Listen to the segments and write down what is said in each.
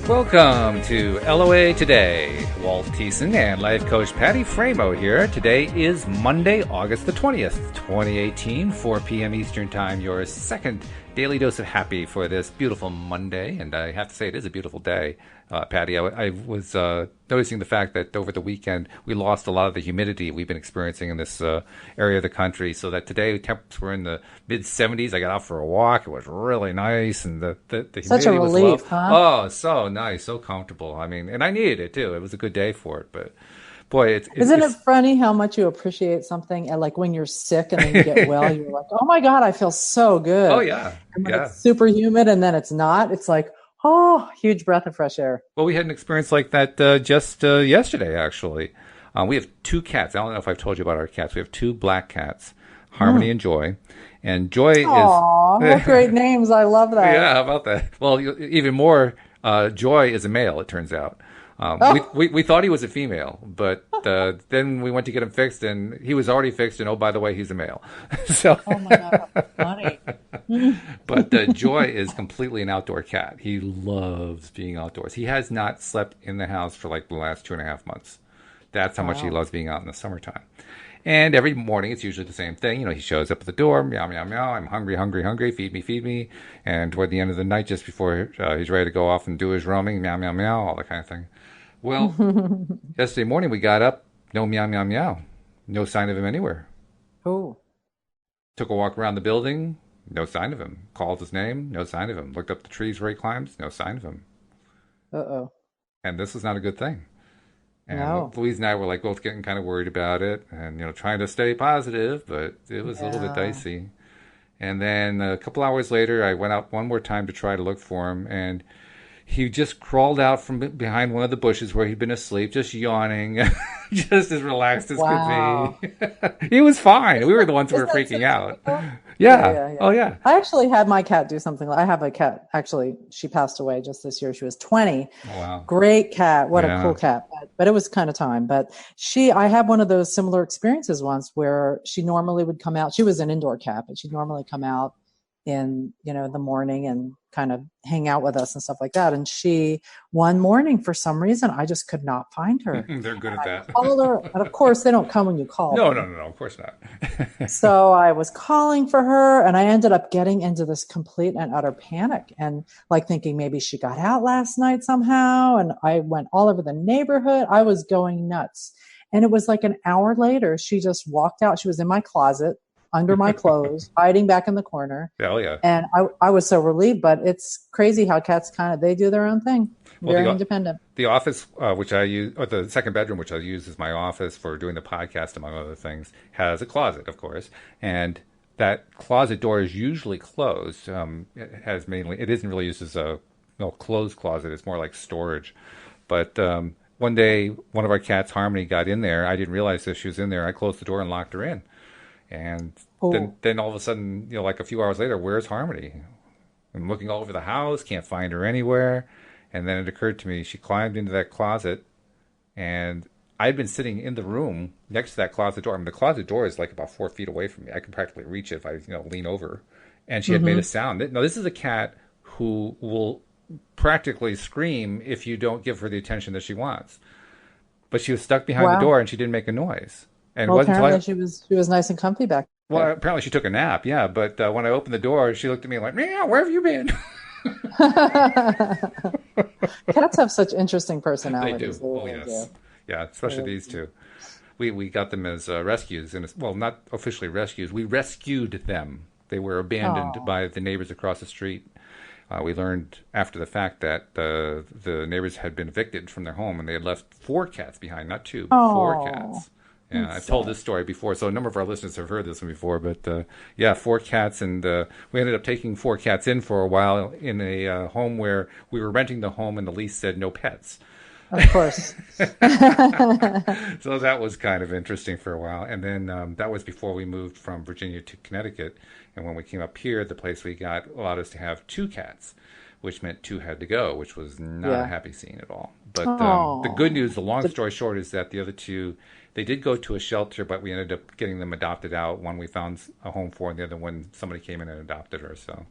Welcome to LOA Today. Walt Thiessen and life coach Patty Framo here. Today is Monday, August the 20th, 2018, 4 p.m. Eastern Time, your second daily dose of happy for this beautiful Monday. And I have to say, it is a beautiful day, Patty. I was noticing the fact that over the weekend, we lost a lot of the humidity we've been experiencing in this area of the country, so that today temps were in the mid-70s. I got out for a walk. It was really nice, and the humidity Such a was relief, low. huh? Oh, so nice, so comfortable. I mean, and I needed it, too. It was a good day for it, but boy, Isn't it it's funny how much you appreciate something and like when you're sick and then you get well, you're like, oh my God, I feel so oh, good. yeah, And when yeah. it's super humid and then it's not, it's like, oh, huge breath of fresh air. Well, we had an experience like that just yesterday, actually. We have two cats. I don't know if I've told you about our cats. We have two black cats, Harmony Mm. and Joy. And Joy is, Aw, what great names. I love that. yeah, how about that? Well, even more, Joy is a male, it turns out. Oh, We thought he was a female, but then we went to get him fixed, and he was already fixed, and oh, by the way, he's a male. So, oh my God, how funny. but Joy is completely an outdoor cat. He loves being outdoors. He has not slept in the house for like the last 2.5 months. That's how much he Wow. loves being out in the summertime. And every morning, it's usually the same thing. You know, he shows up at the door, meow, meow, meow. I'm hungry, hungry, hungry. Feed me, feed me. And toward the end of the night, just before he's ready to go off and do his roaming, meow, meow, meow, all that kind of thing. Well, yesterday morning, we got up, no meow, meow, meow. No sign of him anywhere. Oh, Took a walk around the building, no sign of him. Called his name, no sign of him. Looked up the trees where he climbs, no sign of him. uh-oh. And this is not a good thing. And No. Louise and I were like both getting kind of worried about it, and trying to stay positive, but it was a little bit Yeah. dicey. And then a couple hours later, I went out one more time to try to look for him, and he just crawled out from behind one of the bushes where he'd been asleep, just yawning, just as relaxed as could Wow. be. He was fine. We were the ones who were Isn't that so freaking out. typical? Yeah, Yeah. yeah, yeah. Oh, yeah. I actually had my cat do something. I have a cat. Actually, she passed away just this year. She was 20. Oh, wow. Great cat. What a cool Yeah. cat. But it was kind of time. But I had one of those similar experiences once where she normally would come out. She was an indoor cat, but she'd normally come out in, the morning and kind of hang out with us and stuff like that. And one morning, for some reason, I just could not find her. They're good at that. Called her, and of course, they don't come when you call No, no, them. no, no. Of course not. So I was calling for her and I ended up getting into this complete and utter panic and like thinking maybe she got out last night somehow. And I went all over the neighborhood. I was going nuts. And it was like an hour later, she just walked out. She was in my closet under my clothes, hiding back in the corner. Hell yeah. And I was so relieved, but it's crazy how cats they do their own thing. Well, Very independent. the office, which I use, or the second bedroom, which I use as my office for doing the podcast, among other things, has a closet, of course. And that closet door is usually closed. It isn't really used as a closed closet. It's more like storage. But one day, one of our cats, Harmony, got in there. I didn't realize that she was in there. I closed the door and locked her in. And Oh, then all of a sudden, like a few hours later, where's Harmony? I'm looking all over the house, can't find her anywhere. And then it occurred to me, she climbed into that closet, and I'd been sitting in the room next to that closet door. I mean, the closet door is like about 4 feet away from me. I can practically reach it if I, lean over. And she had made a mm-hmm. sound. Now, this is a cat who will practically scream if you don't give her the attention that she wants. But she was stuck behind the Wow. door, and she didn't make a noise. And it Well, wasn't until apparently she was nice and comfy back well, there. apparently she took a nap, yeah. But when I opened the door, she looked at me like, "Meow, where have you been?" Cats have such interesting They do. personalities. They Oh, really yes. do. Yeah, They especially really these do. two. We got them as rescues, and well, not officially rescues. We rescued them. They were abandoned Oh, by the neighbors across the street. We learned after the fact that the neighbors had been evicted from their home, and they had left 4 cats behind, not 2, but 4 cats. oh, Yeah, that's I've told sad. this story before, so a number of our listeners have heard this one before. But yeah, 4 cats, and we ended up taking 4 cats in for a while in a home where we were renting the home, and the lease said no pets. Of course. So that was kind of interesting for a while. And then that was before we moved from Virginia to Connecticut. And when we came up here, the place we got allowed us to have 2 cats, which meant 2 had to go, which was not a Yeah. happy scene at all. But the good Oh, news, the long so, story short, is that the other 2, they did go to a shelter, but we ended up getting them adopted out. One we found a home for, and the other one somebody came in and adopted her. So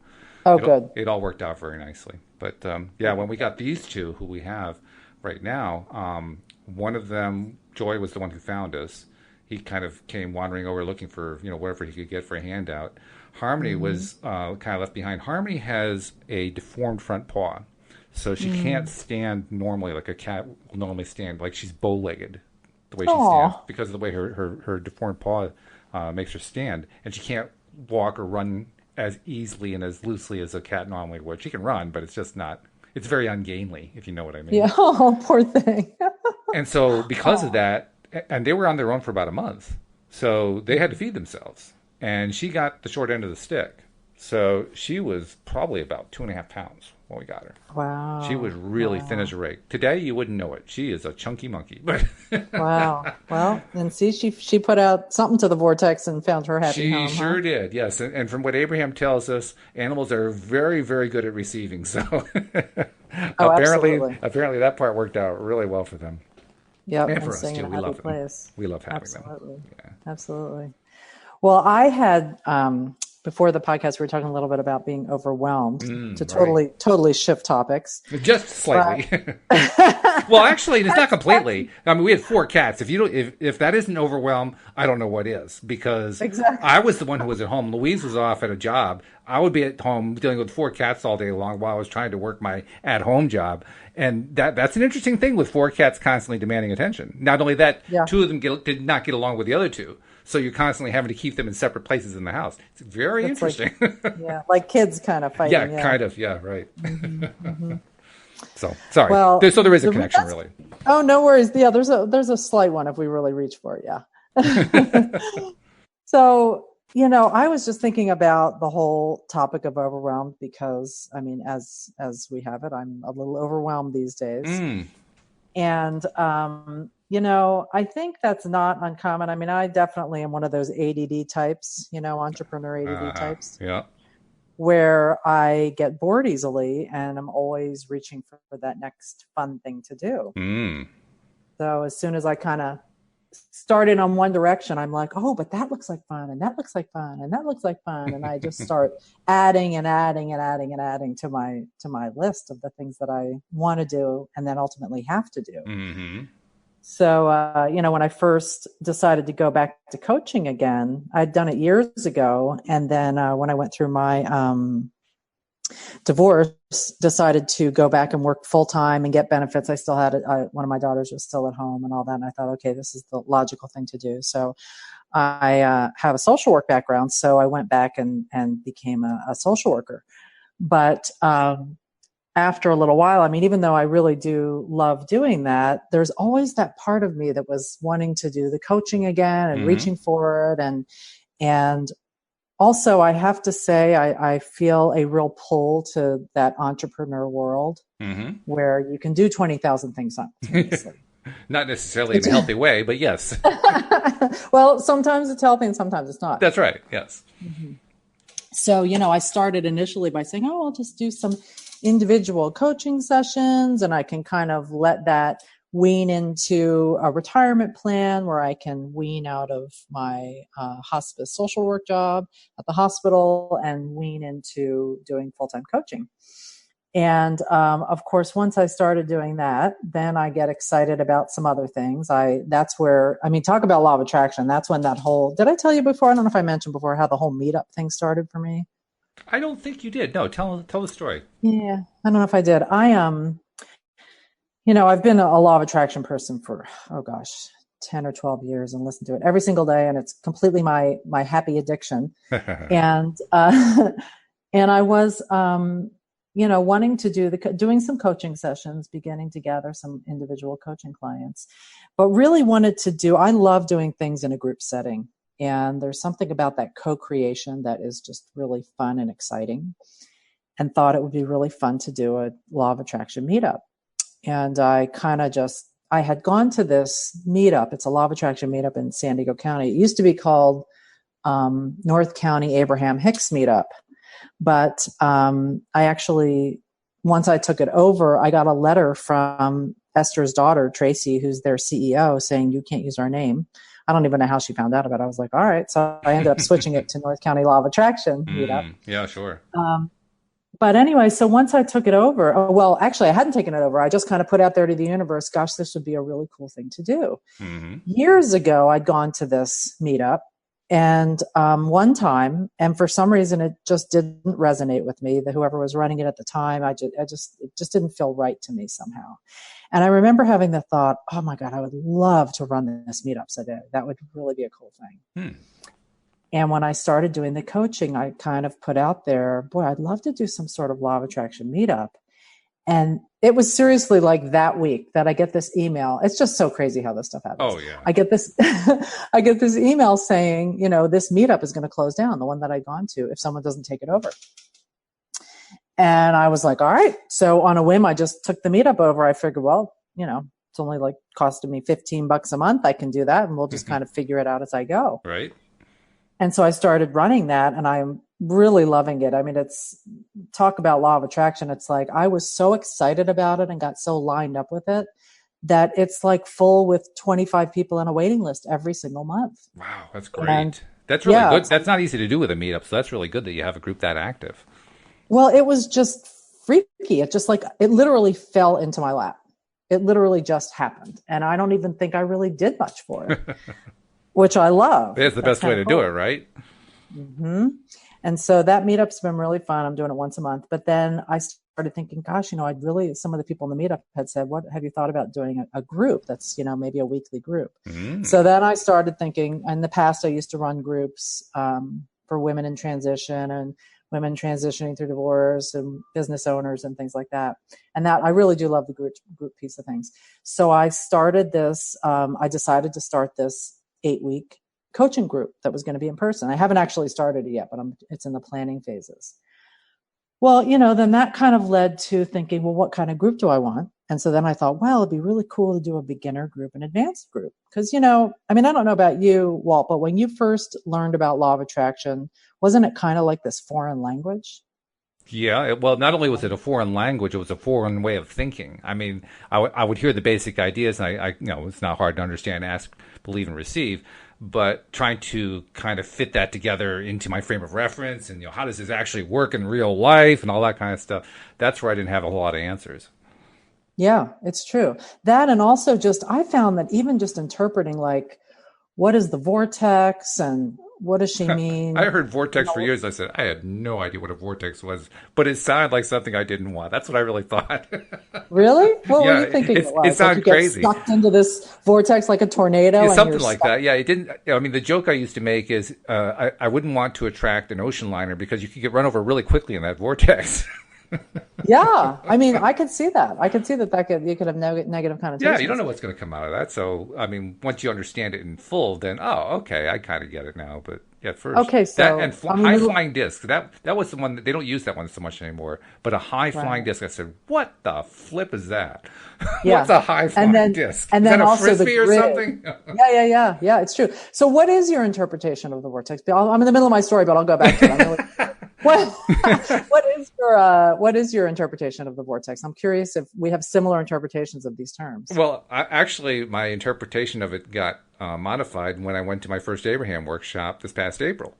Oh, good. It all worked out very nicely. But yeah, when we got these two, who we have right now, one of them, Joy, was the one who found us. He kind of came wandering over looking for whatever he could get for a handout. Harmony Mm-hmm. was kind of left behind. Harmony has a deformed front paw, so she can't Mm. stand normally like a cat will normally stand. Like she's bow-legged the way she stands Oh, because of the way her deformed paw makes her stand, and she can't walk or run as easily and as loosely as a cat normally would. She can run, but it's just not. It's very ungainly, if you know what I mean. yeah. Oh, poor thing. And so, because of Oh, that, and they were on their own for about a month, so they had to feed themselves. And she got the short end of the stick. So she was probably about 2.5 pounds when we got her. She was wow. really thin Wow. as a rake. Today, you wouldn't know it. She is a chunky monkey, but Wow. Well, and see, she put out something to the vortex and found her happy she home, huh? sure did. Yes, and from what Abraham tells us, animals are very, very good at receiving. So Oh, absolutely. apparently that part worked out really well for them. Yep. And And for us staying in too. a We happy love them. place. We love having them. Absolutely. Yeah. Absolutely. Well, I had before the podcast, we were talking a little bit about being overwhelmed to Right. totally shift topics, Just but slightly. Well, actually, it's not completely. I mean, we had 4 cats. If you don't, if that isn't overwhelm, I don't know what is. Because exactly. I was the one who was at home. Louise was off at a job. I would be at home dealing with 4 cats all day long while I was trying to work my at-home job. And that's an interesting thing with 4 cats constantly demanding attention. Not only that, Yeah, two of them did not get along with the other two, so you're constantly having to keep them in separate places in the house. It's very it's like interesting. yeah, like kids kind of Yeah, fighting. Yeah. kind of. Yeah, right. Hmm. Hmm. So sorry. Well, So there is a connection, that's really. oh no worries. Yeah, there's a slight one if we really reach for it. Yeah. So, I was just thinking about the whole topic of overwhelmed because, I mean, as we have it, I'm a little overwhelmed these days. Mm. And, I think that's not uncommon. I mean, I definitely am one of those ADD types, entrepreneur ADD Uh-huh. types, Yeah. where I get bored easily and I'm always reaching for that next fun thing to do. Mm. So as soon as I kind of started on one direction, I'm like, oh, but that looks like fun, and that looks like fun, and that looks like fun, and I just start adding and adding and adding and adding to my list of the things that I want to do and then ultimately have to do. Mm-hmm. So, when I first decided to go back to coaching again, I'd done it years ago, and then when I went through my divorce, decided to go back and work full time and get benefits. I still had one of my daughters was still at home and all that. And I thought, okay, this is the logical thing to do. So I have a social work background. So I went back and became a social worker. But after a little while, I mean, even though I really do love doing that, there's always that part of me that was wanting to do the coaching again and Mm-hmm. reaching for it. And also, I have to say, I feel a real pull to that entrepreneur world Mm-hmm. where you can do 20,000 things simultaneously. Not necessarily in It's, a healthy way, but yes. well, sometimes it's healthy and sometimes it's not. That's right. Yes. Mm-hmm. So, I started initially by saying, oh, I'll just do some individual coaching sessions and I can kind of let that wean into a retirement plan where I can wean out of my hospice social work job at the hospital and wean into doing full-time coaching. And of course, once I started doing that, then I get excited about some other things. That's where, I mean, talk about law of attraction. That's when that whole, did I tell you before? I don't know if I mentioned before how the whole meetup thing started for me. I don't think you did. No, tell the story. Yeah, I don't know if I did. I've been a law of attraction person for, oh gosh, 10 or 12 years and listened to it every single day. And it's completely my happy addiction. And, and I was, wanting to doing some coaching sessions, beginning to gather some individual coaching clients, but really wanted to I love doing things in a group setting. And there's something about that co-creation that is just really fun and exciting, and thought it would be really fun to do a law of attraction meetup. And I had gone to this meetup. It's a law of attraction meetup in San Diego County. It used to be called North County Abraham Hicks meetup. But I actually, once I took it over, I got a letter from Esther's daughter, Tracy, who's their CEO, saying, you can't use our name. I don't even know how she found out about it. I was like, all right. So I ended up switching it to North County Law of Attraction meetup. Yeah, sure. But anyway, so once I took it over, oh, well, actually, I hadn't taken it over. I just kind of put out there to the universe, gosh, this would be a really cool thing to do. Mm-hmm. Years ago, I'd gone to this meetup and one time, and for some reason, it just didn't resonate with me. That whoever was running it at the time, it just didn't feel right to me somehow. And I remember having the thought, oh my God, I would love to run this meetup today. That would really be a cool thing. Hmm. And when I started doing the coaching, I kind of put out there, boy, I'd love to do some sort of law of attraction meetup. And it was seriously like that week that I get this email. It's just so crazy how this stuff happens. Oh yeah. I get this, I get this email saying, this meetup is going to close down, the one that I'd gone to, if someone doesn't take it over. And I was like, all right. So on a whim, I just took the meetup over. I figured, well, it's only like costing me $15 a month. I can do that. And we'll just kind of figure it out as I go. Right. And so I started running that, and I'm really loving it. I mean, it's talk about law of attraction. It's like I was so excited about it and got so lined up with it that it's like full with 25 people on a waiting list every single month. Wow, that's great. And that's really good. That's not easy to do with a meetup, so that's really good that you have a group that active. Well, it was just freaky. It just it literally fell into my lap. It literally just happened. And I don't even think I really did much for it. Which I love. It's the best way to do it, right? Mm-hmm. And so that meetup's been really fun. I'm doing it once a month. But then I started thinking, gosh, some of the people in the meetup had said, what have you thought about doing a group that's, maybe a weekly group? Mm. So then I started thinking, in the past, I used to run groups for women in transition and women transitioning through divorce and business owners and things like that. And that I really do love the group piece of things. So I started this, I decided to start this 8-week coaching group that was going to be in person. I haven't actually started it yet, but it's in the planning phases. Well, then that kind of led to thinking, well, what kind of group do I want? And so then I thought, well, it'd be really cool to do a beginner group and advanced group. Because, I don't know about you, Walt, but when you first learned about law of attraction, wasn't it kind of like this foreign language? Yeah, well, not only was it a foreign language, it was a foreign way of thinking. I mean, I would hear the basic ideas, and I it's not hard to understand, ask, believe, and receive, but trying to kind of fit that together into my frame of reference, and how does this actually work in real life, and all that kind of stuff. That's where I didn't have a whole lot of answers. Yeah, it's true. That, and also I found that even just interpreting, like, what is the vortex and what does she mean? I heard vortex for years. I said, I had no idea what a vortex was, but it sounded like something I didn't want. That's what I really thought. Really? What were you thinking it was? It sounded crazy. Sucked into this vortex like a tornado? Yeah, something like that. Yeah, it didn't. I mean, the joke I used to make is I wouldn't want to attract an ocean liner because you could get run over really quickly in that vortex. Yeah, I mean, I could see that. You could have negative connotations. Yeah, you don't know what's going to come out of that. So, I mean, once you understand it in full, then okay, I kind of get it now. But at first, okay, so that and high flying disc. That was the one that they don't use that one so much anymore. But a high flying disc. I said, what the flip is that? Yeah. What's a high flying disc? And then is that a also frisbee or something? Yeah. It's true. So, what is your interpretation of the vortex? I'm in the middle of my story, but I'll go back to it. What is your interpretation of the vortex? I'm curious if we have similar interpretations of these terms. Well, actually, my interpretation of it got modified when I went to my first Abraham workshop this past April.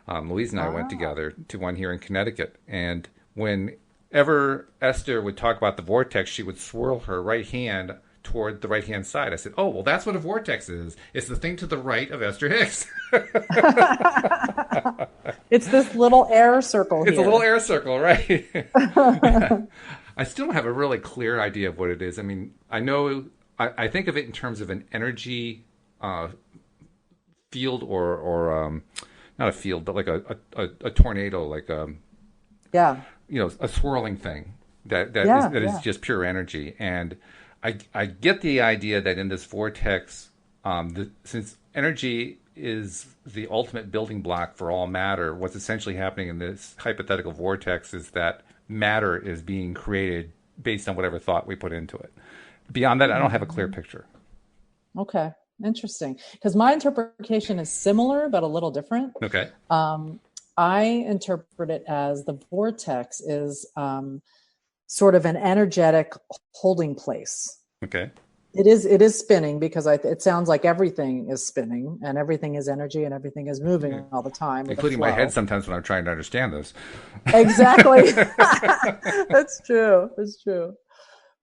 Louise and I went together to one here in Connecticut, and whenever Esther would talk about the vortex, she would swirl her right hand toward the right-hand side. I said, oh, well, that's what a vortex is. It's the thing to the right of Esther Hicks. It's this little air circle It's a little air circle, right? I still don't have a really clear idea of what it is. I mean, I think of it in terms of an energy field or not a field, but like a tornado, like a swirling thing that is just pure energy. And I get the idea that in this vortex, since energy is the ultimate building block for all matter, what's essentially happening in this hypothetical vortex is that matter is being created based on whatever thought we put into it. Beyond that, I don't have a clear picture. Okay, interesting. Because my interpretation is similar, but a little different. Okay. I interpret it as the vortex is sort of an energetic holding place. Okay. It is spinning because it sounds like everything is spinning and everything is energy and everything is moving all the time with a including my head flow. sometimes when I'm trying to understand this. Exactly. That's true. It's true.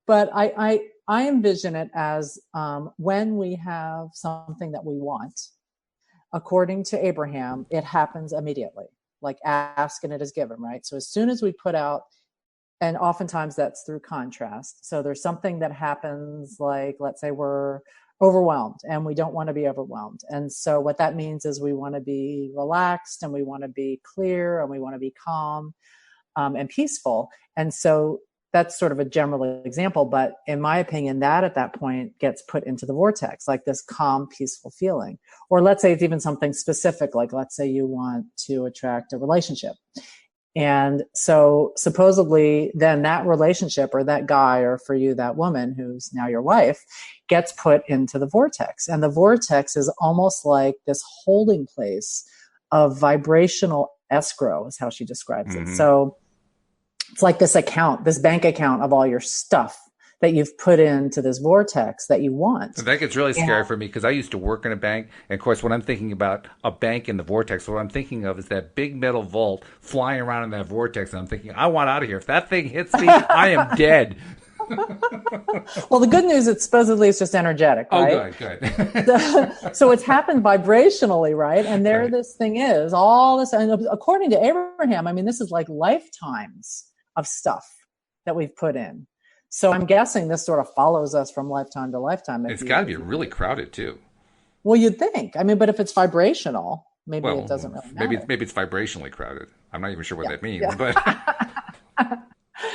But I envision it as when we have something that we want, according to Abraham, it happens immediately. Like ask and it is given, right? So as soon as we put out, and oftentimes that's through contrast. So there's something that happens, like let's say we're overwhelmed and we don't want to be overwhelmed. And so what that means is we want to be relaxed and we want to be clear and we want to be calm and peaceful. And so that's sort of a general example, but in my opinion, that at that point gets put into the vortex, like this calm, peaceful feeling. Or let's say it's even something specific, like let's say you want to attract a relationship. And so supposedly then that relationship or that guy, or for you, that woman who's now your wife, gets put into the vortex. And the vortex is almost like this holding place of vibrational escrow is how she describes it. So it's like this account, this bank account of all your stuff that you've put into this vortex that you want. That gets really scary for me because I used to work in a bank. And of course, when I'm thinking about a bank in the vortex, what I'm thinking of is that big metal vault flying around in that vortex. And I'm thinking, I want out of here. If that thing hits me, I am dead. Well, the good news is supposedly it's just energetic, right? Oh, good. So it's happened vibrationally, right? And there right. This thing is, all this, and according to Abraham, I mean, this is like lifetimes of stuff that we've put in. So I'm guessing this sort of follows us from lifetime to lifetime. It's got to be really crowded too. Well, you'd think. I mean, but if it's vibrational, maybe it doesn't really matter. Maybe it's vibrationally crowded. I'm not even sure what that means, but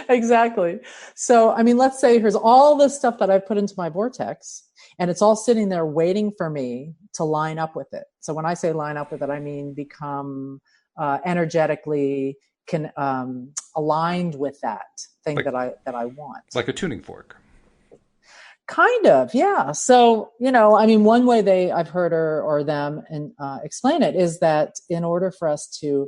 exactly. So, I mean, let's say here's all this stuff that I've put into my vortex, and it's all sitting there waiting for me to line up with it. So when I say line up with it, I mean become energetically aligned with that thing that I want. Like a tuning fork. Kind of, yeah. So, I mean, one way I've heard her or them explain it is that in order for us to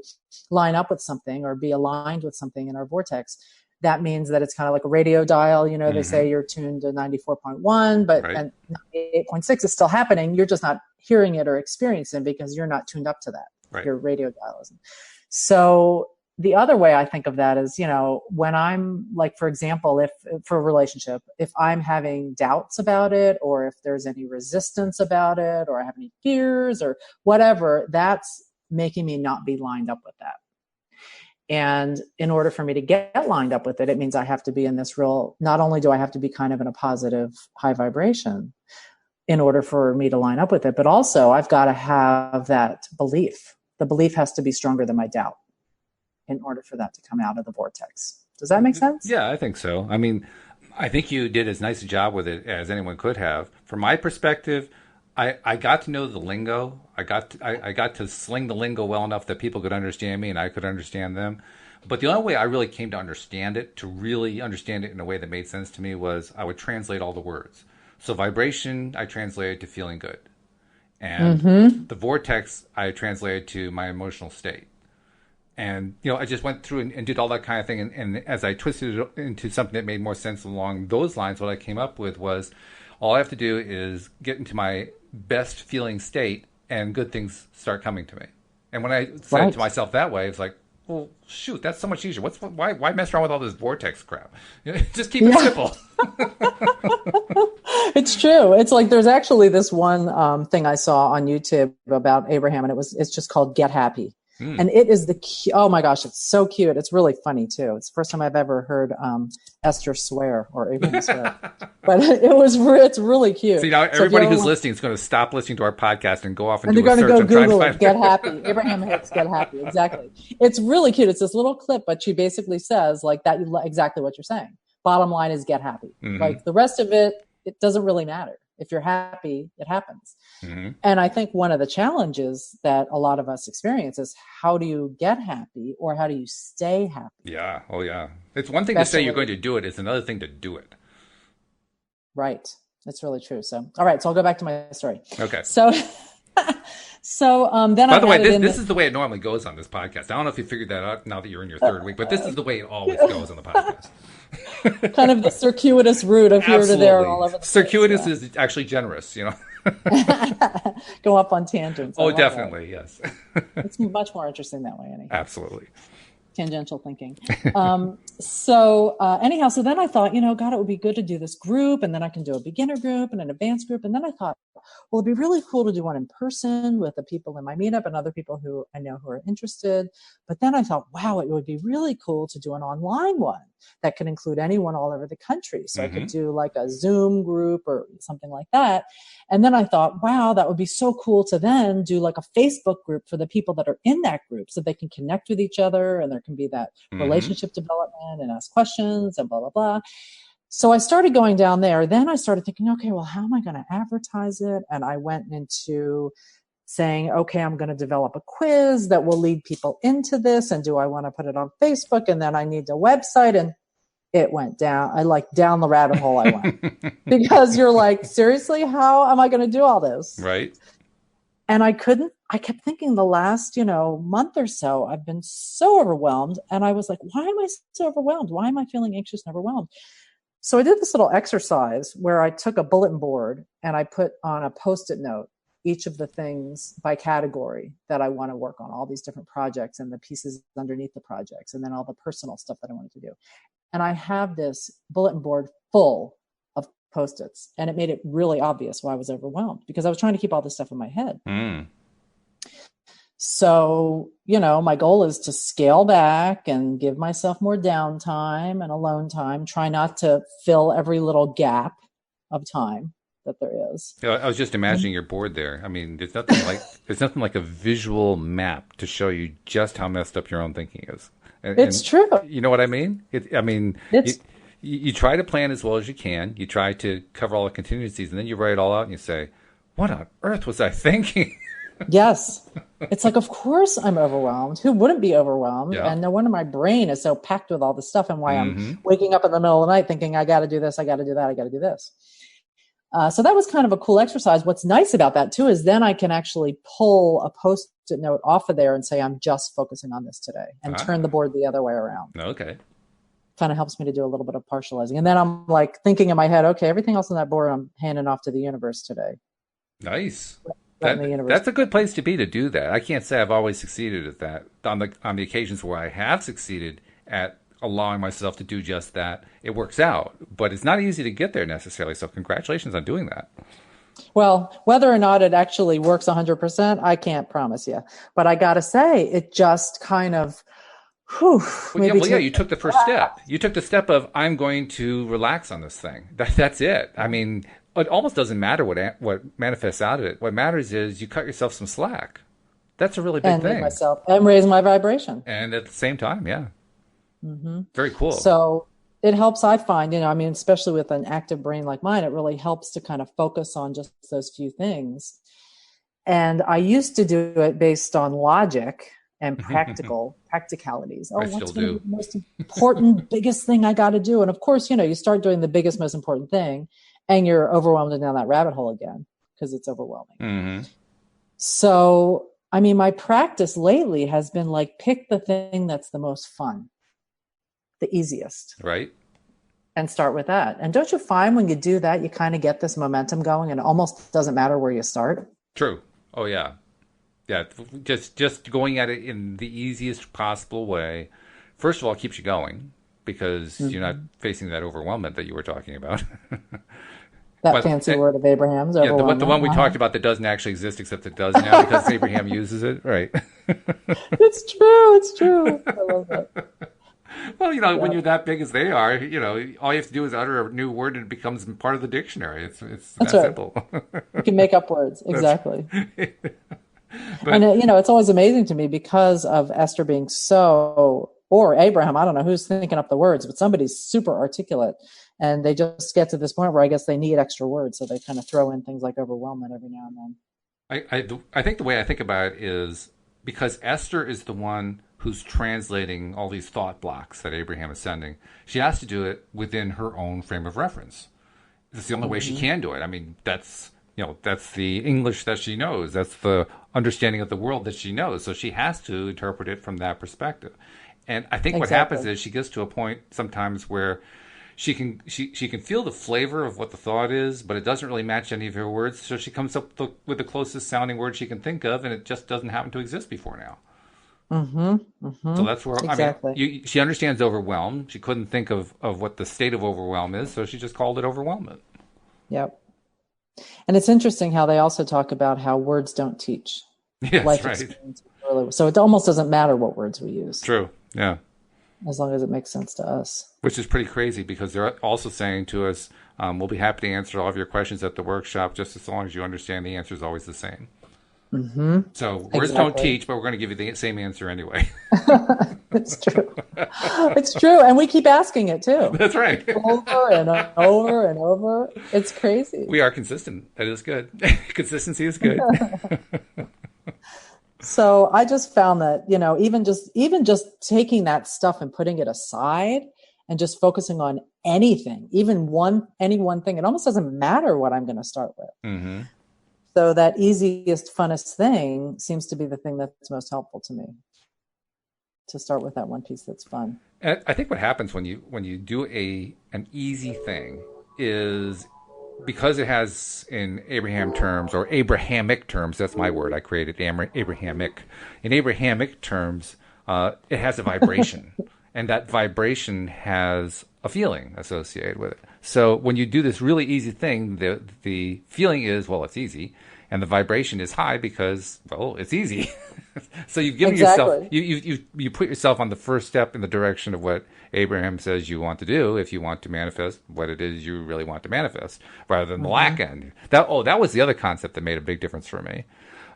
line up with something or be aligned with something in our vortex, that means that it's kind of like a radio dial. They say you're tuned to 94.1, but right. And 98.6 is still happening. You're just not hearing it or experiencing it because you're not tuned up to that. Right. Your radio dial isn't. So the other way I think of that is, when I'm like, for example, if for a relationship, if I'm having doubts about it, or if there's any resistance about it, or I have any fears or whatever, that's making me not be lined up with that. And in order for me to get lined up with it, it means I have to be in this not only do I have to be kind of in a positive high vibration in order for me to line up with it, but also I've got to have that belief. The belief has to be stronger than my doubt in order for that to come out of the vortex. Does that make sense? Yeah, I think so. I mean, I think you did as nice a job with it as anyone could have. From my perspective, I got to know the lingo. I got to sling the lingo well enough that people could understand me and I could understand them. But the only way I really came to understand it, to really understand it in a way that made sense to me, was I would translate all the words. So vibration, I translated to feeling good. And the vortex, I translated to my emotional state. And, I just went through and did all that kind of thing. And as I twisted it into something that made more sense along those lines, what I came up with was all I have to do is get into my best feeling state and good things start coming to me. And when I said it to myself that way, it's like, well, shoot, that's so much easier. Why mess around with all this vortex crap? Just keep it simple. It's true. It's like there's actually this one thing I saw on YouTube about Abraham, and it's just called Get Happy. And it is oh my gosh, it's so cute. It's really funny too. It's the first time I've ever heard Esther swear or Abraham swear, but it's really cute. See, now everybody who's listening is going to stop listening to our podcast and go off and do they're a search going to go and Google try it. Get Happy. Abraham Hicks, Get Happy. Exactly. It's really cute. It's this little clip, but she basically says like that, exactly what you're saying. Bottom line is get happy. Like the rest of it doesn't really matter. If you're happy, it happens. And I think one of the challenges that a lot of us experience is how do you get happy or how do you stay happy? Yeah. Oh, yeah. It's one thing to say you're going to do it. It's another thing to do it. Right. That's really true. So, all right. So I'll go back to my story. Okay. So, then by the way, this is the way it normally goes on this podcast. I don't know if you figured that out now that you're in your third week, but this is the way it always goes on the podcast. Kind of the circuitous route of here to there Absolutely. all over the place. Circuitous is actually generous, you know. Yeah. Go up on tangents. I Oh, love that. definitely, yes. It's much more interesting that way, anyhow. Absolutely. Tangential thinking. Anyhow, so then I thought, God, it would be good to do this group, and then I can do a beginner group and an advanced group. And then I thought, well, it'd be really cool to do one in person with the people in my meetup and other people who I know who are interested. But then I thought, wow, it would be really cool to do an online one that could include anyone all over the country. So I could do like a Zoom group or something like that. And then I thought, wow, that would be so cool to then do like a Facebook group for the people that are in that group so they can connect with each other and there can be that relationship development and ask questions and blah, blah, blah. So I started going down there. Then I started thinking, okay, well, how am I going to advertise it? And I went into saying, okay, I'm going to develop a quiz that will lead people into this. And do I want to put it on Facebook? And then I need a website. And it went down. I like down the rabbit hole I went because you're like, seriously, how am I going to do all this? Right. And I kept thinking the last, month or so, I've been so overwhelmed. And I was like, why am I so overwhelmed? Why am I feeling anxious and overwhelmed? So I did this little exercise where I took a bulletin board and I put on a Post-it note each of the things by category that I want to work on, all these different projects and the pieces underneath the projects, and then all the personal stuff that I wanted to do. And I have this bulletin board full of Post-its, and it made it really obvious why I was overwhelmed because I was trying to keep all this stuff in my head. So, my goal is to scale back and give myself more downtime and alone time, try not to fill every little gap of time that there is. I was just imagining your board there. I mean, there's nothing like a visual map to show you just how messed up your own thinking is. It's true. You know what I mean? You try to plan as well as you can. You try to cover all the contingencies, and then you write it all out and you say, what on earth was I thinking? Yes. It's like, of course I'm overwhelmed. Who wouldn't be overwhelmed? Yeah. And no wonder my brain is so packed with all this stuff and why I'm waking up in the middle of the night thinking, I got to do this, I got to do that, I got to do this. So that was kind of a cool exercise. What's nice about that too is then I can actually pull a Post-it note off of there and say, I'm just focusing on this today and turn the board the other way around. Okay. Kind of helps me to do a little bit of partializing. And then I'm like thinking in my head, okay, everything else on that board I'm handing off to the universe today. Nice. That's a good place to be to do that. I can't say I've always succeeded at that. On the occasions where I have succeeded at allowing myself to do just that, it works out. But it's not easy to get there necessarily. So congratulations on doing that. Well, whether or not it actually works 100%, I can't promise you. But I got to say, it just kind of, you took the first step. You took the step of, I'm going to relax on this thing. That's it. I mean, it almost doesn't matter what manifests out of it. What matters is you cut yourself some slack. That's a really big thing. And raise my vibration. And at the same time, yeah. Very cool. So it helps, I find, especially with an active brain like mine, it really helps to kind of focus on just those few things. And I used to do it based on logic and practicalities. Oh, what's going to be the most important, biggest thing I got to do? And of course, you start doing the biggest, most important thing and you're overwhelmed and down that rabbit hole again because it's overwhelming. So, my practice lately has been like, pick the thing that's the most fun, the easiest. Right. And start with that. And don't you find when you do that, you kind of get this momentum going and it almost doesn't matter where you start? True. Oh, yeah. Yeah. Just going at it in the easiest possible way. First of all, it keeps you going because you're not facing that overwhelmment that you were talking about. That fancy word of Abraham's. Yeah, the one we talked about that doesn't actually exist, except it does now because Abraham uses it. Right. It's true. I love that. Well, when you're that big as they are, all you have to do is utter a new word and it becomes part of the dictionary. It's that simple. You can make up words. Exactly. And, it's always amazing to me because of Esther being or Abraham, I don't know who's thinking up the words, but somebody's super articulate. And they just get to this point where I guess they need extra words. So they kind of throw in things like overwhelmment every now and then. I think the way I think about it is because Esther is the one who's translating all these thought blocks that Abraham is sending. She has to do it within her own frame of reference. It's the only way she can do it. I mean, that's the English that she knows. That's the understanding of the world that she knows. So she has to interpret it from that perspective. And I think what happens is she gets to a point sometimes where she can feel the flavor of what the thought is, but it doesn't really match any of her words. So she comes up with the closest sounding word she can think of, and it just doesn't happen to exist before now. So that's where Exactly. she understands overwhelm. She couldn't think of what the state of overwhelm is, so she just called it overwhelmment. Yep. And it's interesting how they also talk about how words don't teach. Yes, Life right. experience really. So it almost doesn't matter what words we use, True. Yeah. as long as it makes sense to us. Which is pretty crazy because they're also saying to us, we'll be happy to answer all of your questions at the workshop just as long as you understand the answer is always the same. So words don't teach, but we're going to give you the same answer anyway. It's true. It's true. And we keep asking it too. That's right. Over and over and over. It's crazy. We are consistent. That is good. Consistency is good. So I just found that, even just taking that stuff and putting it aside and just focusing on anything, any one thing, it almost doesn't matter what I'm going to start with. Mm-hmm. So that easiest, funnest thing seems to be the thing that's most helpful to me, to start with that one piece that's fun. And I think what happens when you do an easy thing is because it has in Abraham terms or Abrahamic terms, that's my word, I created Abrahamic. In Abrahamic terms, it has a vibration, and that vibration has a feeling associated with it. So when you do this really easy thing, the feeling is, well, it's easy, and the vibration is high because, well, it's easy. So you've given yourself, you put yourself on the first step in the direction of what Abraham says you want to do if you want to manifest what it is you really want to manifest, rather than the lack end. That was the other concept that made a big difference for me,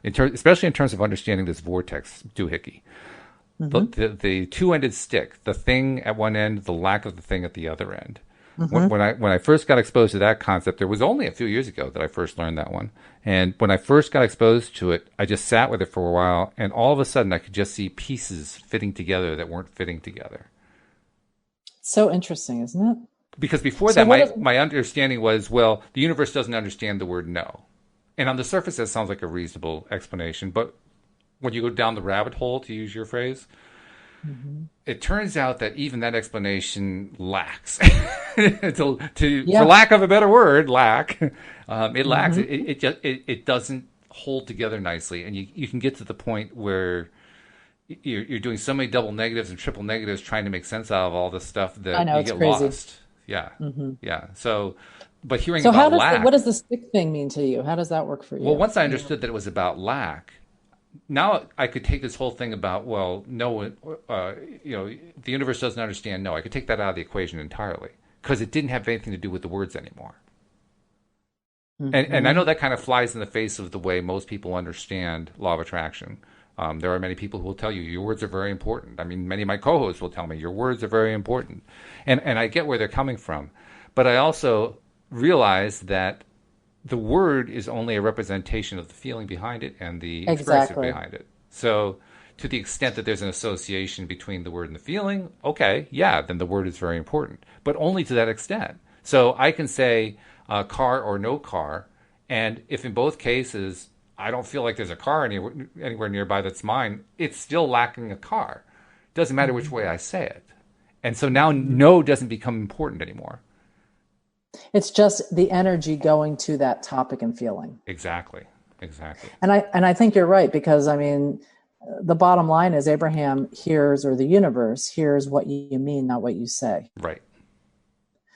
especially in terms of understanding this vortex doohickey. The two-ended stick, the thing at one end, the lack of the thing at the other end. When I first got exposed to that concept, it was only a few years ago that I first learned that one. And when I first got exposed to it, I just sat with it for a while, and all of a sudden I could just see pieces fitting together that weren't fitting together. So interesting, isn't it? Because before that, my understanding was, well, the universe doesn't understand the word no. And on the surface, that sounds like a reasonable explanation. But when you go down the rabbit hole, to use your phrase, it turns out that even that explanation lacks. For lack of a better word, lack. It lacks. It doesn't hold together nicely, and you can get to the point where you're doing so many double negatives and triple negatives trying to make sense out of all this stuff that you get crazy. Lost. Yeah, yeah. So, but hearing about lack. What does the stick thing mean to you? How does that work for you? Well, once I understood that it was about lack. Now I could take this whole thing about, well, no, the universe doesn't understand no. I could take that out of the equation entirely because it didn't have anything to do with the words anymore. And I know that kind of flies in the face of the way most people understand law of attraction. There are many people who will tell you your words are very important. I mean, many of my co-hosts will tell me your words are very important. And I get where they're coming from. But I also realize that the word is only a representation of the feeling behind it and the expression behind it. So to the extent that there's an association between the word and the feeling, okay, yeah, then the word is very important. But only to that extent. So I can say car or no car, and if in both cases I don't feel like there's a car anywhere nearby that's mine, it's still lacking a car. Doesn't matter which way I say it. And so now no doesn't become important anymore. It's just the energy going to that topic and feeling. Exactly. And I think you're right, because I mean, the bottom line is Abraham hears, or the universe hears what you mean, not what you say. Right.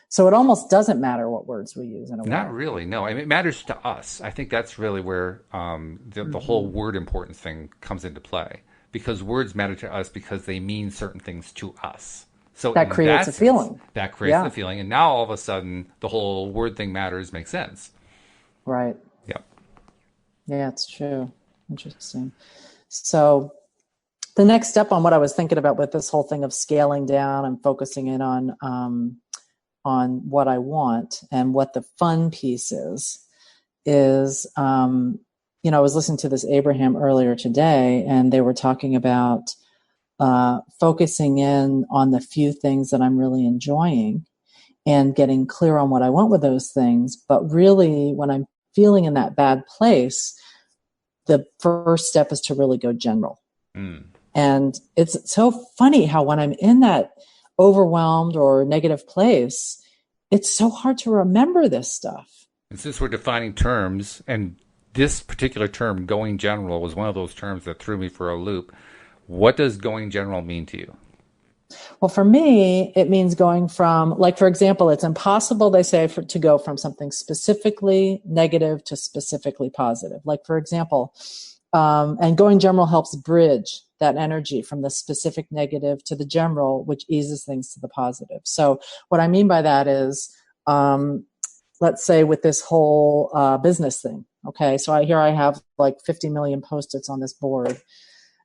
So it almost doesn't matter what words we use in a way. Not really, no. I mean, it matters to us. I think that's really where the whole word importance thing comes into play, because words matter to us because they mean certain things to us. So that creates a feeling. That creates the feeling. And now all of a sudden, the whole word thing matters makes sense. Right. Yep. Yeah, it's true. Interesting. So the next step on what I was thinking about with this whole thing of scaling down and focusing in on what I want and what the fun piece is, I was listening to this Abraham earlier today, and they were talking about focusing in on the few things that I'm really enjoying and getting clear on what I want with those things. But really, when I'm feeling in that bad place, the first step is to really go general. And it's so funny how when I'm in that overwhelmed or negative place, it's so hard to remember this stuff. And since we're defining terms, and this particular term, going general, was one of those terms that threw me for a loop. What does going general mean to you? Well, for me, it means going from, like, for example, it's impossible, they say, to go from something specifically negative to specifically positive. Like, for example, and going general helps bridge that energy from the specific negative to the general, which eases things to the positive. So what I mean by that is, let's say with this whole business thing. Okay, so here I have like 50 million Post-its on this board,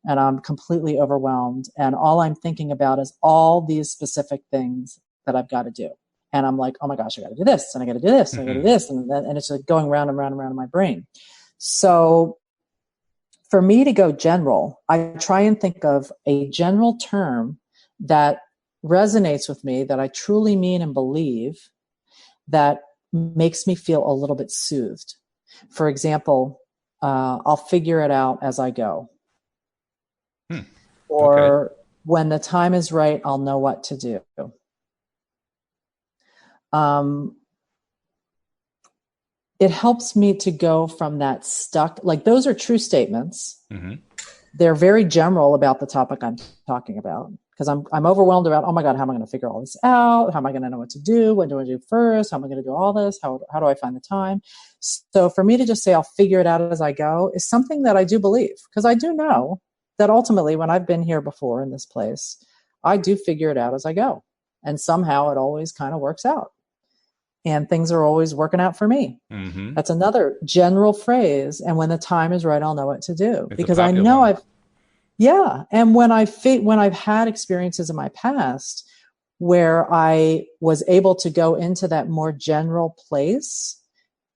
and I'm completely overwhelmed. And all I'm thinking about is all these specific things that I've got to do. And I'm like, oh my gosh, I got to do this, and I got to do this, and I got to do this. And it's like going round and round and round in my brain. So for me to go general, I try and think of a general term that resonates with me, that I truly mean and believe, that makes me feel a little bit soothed. For example, I'll figure it out as I go. Or Okay. when the time is right, I'll know what to do. It helps me to go from that stuck, like those are true statements. Mm-hmm. They're very general about the topic I'm talking about, because I'm overwhelmed about, oh my God, how am I going to figure all this out? How am I going to know what to do? What do I do first? How am I going to do all this? How do I find the time? So for me to just say, I'll figure it out as I go, is something that I do believe, because I do know that ultimately when I've been here before in this place, I do figure it out as I go. And somehow it always kind of works out. And things are always working out for me. Mm-hmm. That's another general phrase. And when the time is right, I'll know what to do. It's a because I popular know one. yeah. And when I've had experiences in my past where I was able to go into that more general place,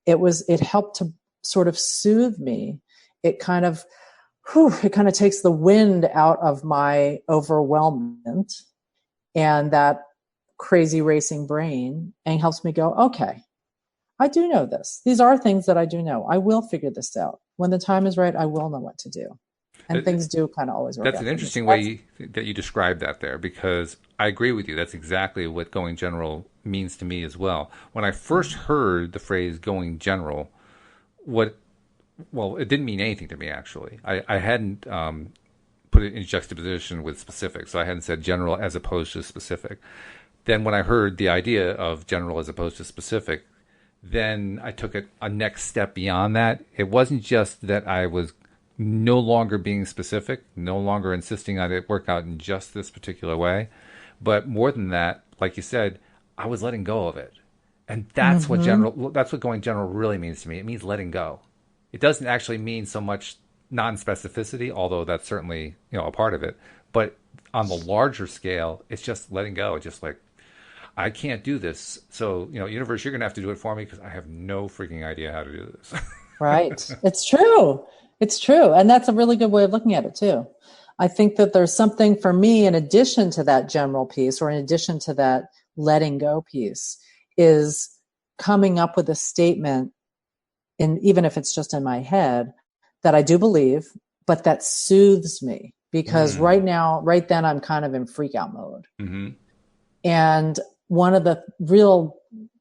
it helped to sort of soothe me. It kind of takes the wind out of my overwhelmment and that crazy racing brain, and helps me go, okay, I do know this. These are things that I do know. I will figure this out. When the time is right, I will know what to do. And things do kind of always work That's out an for me. So interesting way that you describe that there, because I agree with you. That's exactly what going general means to me as well. When I first heard the phrase going general, it didn't mean anything to me, actually. I hadn't put it in juxtaposition with specific, so I hadn't said general as opposed to specific. Then when I heard the idea of general as opposed to specific, then I took it a next step beyond that. It wasn't just that I was no longer being specific, no longer insisting on it work out in just this particular way, but more than that, like you said, I was letting go of it. And that's that's what going general really means to me. It means letting go. It doesn't actually mean so much non-specificity, although that's certainly, a part of it. But on the larger scale, it's just letting go. Just like, I can't do this. So, universe, you're going to have to do it for me, because I have no freaking idea how to do this. right. It's true. It's true. And that's a really good way of looking at it too. I think that there's something for me in addition to that general piece, or in addition to that letting go piece, is coming up with a statement, and even if it's just in my head, that I do believe, but that soothes me, because right then I'm kind of in freak out mode. Mm-hmm. And one of the real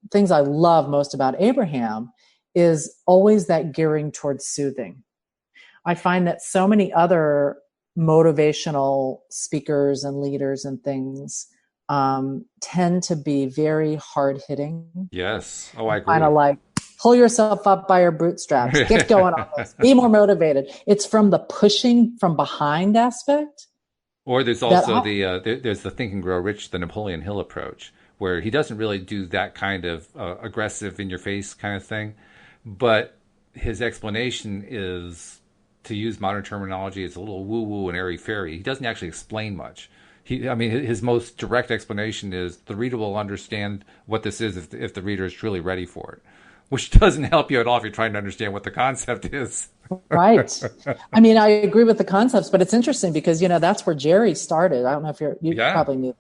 things I love most about Abraham is always that gearing towards soothing. I find that so many other motivational speakers and leaders and things tend to be very hard hitting. Yes. Oh, I agree. Kind of like, pull yourself up by your bootstraps, get going on this, be more motivated. It's from the pushing from behind aspect. Or there's also there's the Think and Grow Rich, the Napoleon Hill approach, where he doesn't really do that kind of aggressive, in your face kind of thing, but his explanation is, to use modern terminology, it's a little woo woo and airy fairy. He doesn't actually explain much. His most direct explanation is the reader will understand what this is if the reader is truly ready for it, which doesn't help you at all if you're trying to understand what the concept is. Right. I mean, I agree with the concepts, but it's interesting because, that's where Jerry started. I don't know if you probably knew.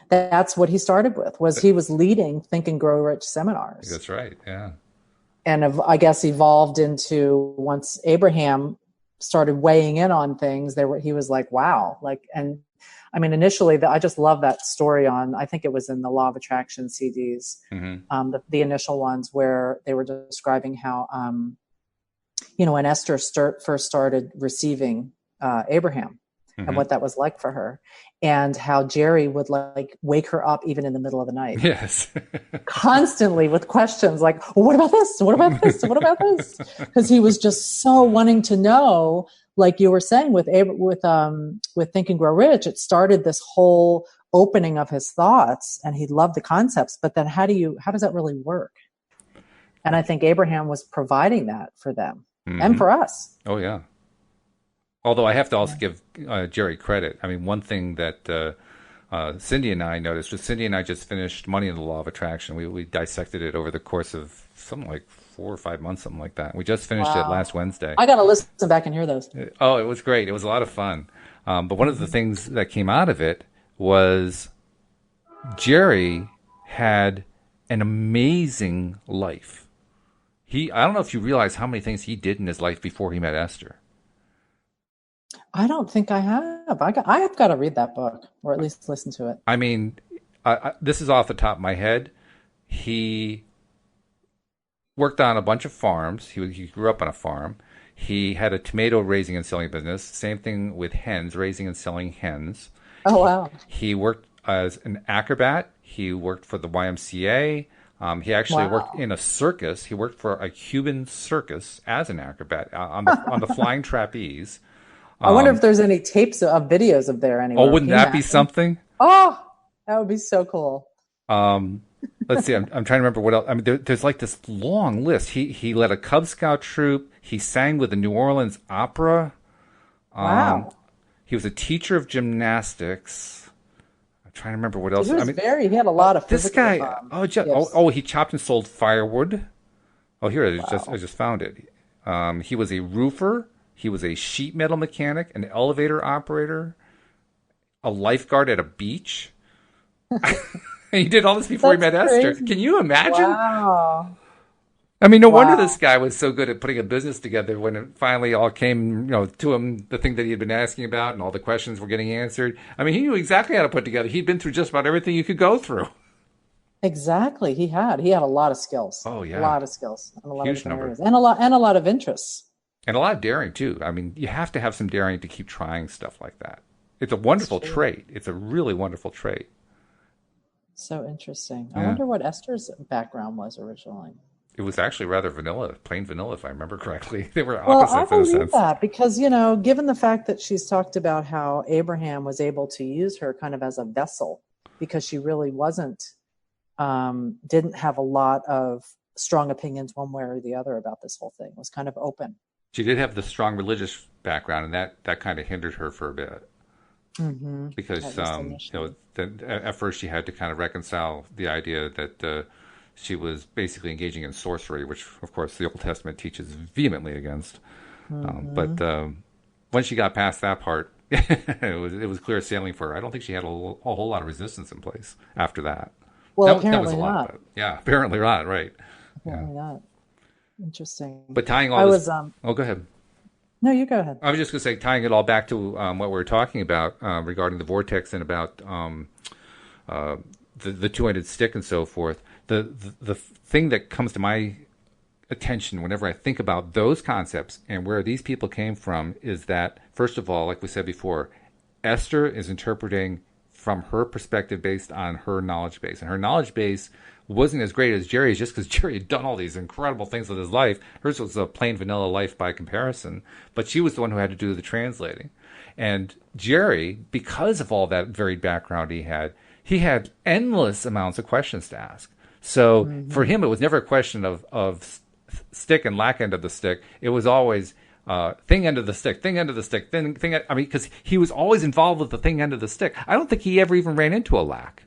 That's what he started with, was he was leading Think and Grow Rich seminars. That's right. Yeah. And I guess evolved into, once Abraham started weighing in on things, he was like, wow. Like, and I mean, initially I just love that story I think it was in the Law of Attraction CDs, the initial ones where they were describing how, when Esther first started receiving Abraham, and what that was like for her, and how Jerry would like wake her up even in the middle of the night. Yes. Constantly with questions like, well, what about this? What about this? What about this? Because he was just so wanting to know, like you were saying with Think and Grow Rich, it started this whole opening of his thoughts, and he loved the concepts, but then how does that really work? And I think Abraham was providing that for them and for us. Oh, yeah. Although I have to also give Jerry credit. I mean, one thing that Cindy and I noticed was Cindy and I just finished Money in the Law of Attraction. We dissected it over the course of something like 4 or 5 months, something like that. We just finished it last Wednesday. I got to listen back and hear those. Oh, it was great. It was a lot of fun. But one of the things that came out of it was Jerry had an amazing life. I don't know if you realize how many things he did in his life before he met Esther. I don't think I have. I have got to read that book, or at least listen to it. I mean, this is off the top of my head. He worked on a bunch of farms. He grew up on a farm. He had a tomato raising and selling business. Same thing with hens, raising and selling hens. Oh, wow. He worked as an acrobat. He worked for the YMCA. He actually worked in a circus. He worked for a Cuban circus as an acrobat on the flying trapeze. I wonder if there's any tapes of videos of there anywhere. Oh, wouldn't that be something? Oh, that would be so cool. Let's see. I'm trying to remember what else. I mean, there's like this long list. He led a Cub Scout troop. He sang with the New Orleans Opera. Wow. He was a teacher of gymnastics. I'm trying to remember what else. He had a lot of physical. This guy. He chopped and sold firewood. Oh, here it is. I just found it. He was a roofer. He was a sheet metal mechanic, an elevator operator, a lifeguard at a beach. He did all this before he met crazy. Esther. Can you imagine? Wow. I mean, no wonder this guy was so good at putting a business together when it finally all came, to him, the thing that he had been asking about and all the questions were getting answered. I mean, he knew exactly how to put together. He'd been through just about everything you could go through. Exactly. He had a lot of skills. Oh, yeah. A lot of skills. And a lot Huge of different number. areas. And a lot of interests. And a lot of daring, too. I mean, you have to have some daring to keep trying stuff like that. It's a wonderful trait. It's a really wonderful trait. So interesting. Yeah. I wonder what Esther's background was originally. It was actually rather vanilla, plain vanilla, if I remember correctly. They were Well, opposites I in a believe sense. that because, given the fact that she's talked about how Abraham was able to use her kind of as a vessel because she really didn't have a lot of strong opinions one way or the other about this whole thing. It was kind of open. She did have the strong religious background, and that kind of hindered her for a bit. Mm-hmm. Because at first she had to kind of reconcile the idea that she was basically engaging in sorcery, which of course the Old Testament teaches vehemently against. But when she got past that part, it was clear sailing for her. I don't think she had a whole lot of resistance in place after that. Well, that was apparently a lot, not. But, yeah, apparently not. Right. Apparently not. Interesting. But tying all this. Go ahead. No, you go ahead. I was just going to say, tying it all back to what we were talking about regarding the vortex and about the two-ended stick and so forth. The thing that comes to my attention whenever I think about those concepts and where these people came from is that, first of all, like we said before, Esther is interpreting from her perspective based on her knowledge base. And her knowledge base wasn't as great as Jerry's just because Jerry had done all these incredible things with his life. Hers was a plain vanilla life by comparison, but she was the one who had to do the translating. And Jerry, because of all that varied background he had endless amounts of questions to ask. So for him, it was never a question of stick and lack end of the stick. It was always thing end of the stick, thing end of the stick, thing. I mean, because he was always involved with the thing end of the stick. I don't think he ever even ran into a lack.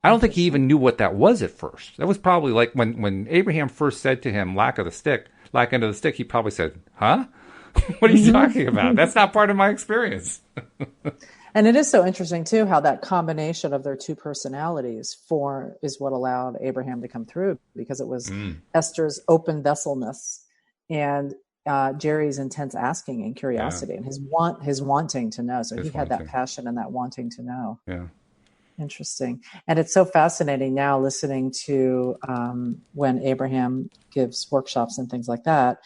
I don't think he even knew what that was at first. That was probably like when Abraham first said to him, lack end of the stick, he probably said, huh? What are you talking about? That's not part of my experience. And it is so interesting, too, how that combination of their two personalities is what allowed Abraham to come through, because it was Esther's open vesselness and Jerry's intense asking and Yeah. curiosity and his wanting to know. So he Just had that wanting. passion and that wanting to know. Yeah. Interesting. And it's so fascinating now listening to when Abraham gives workshops and things like that,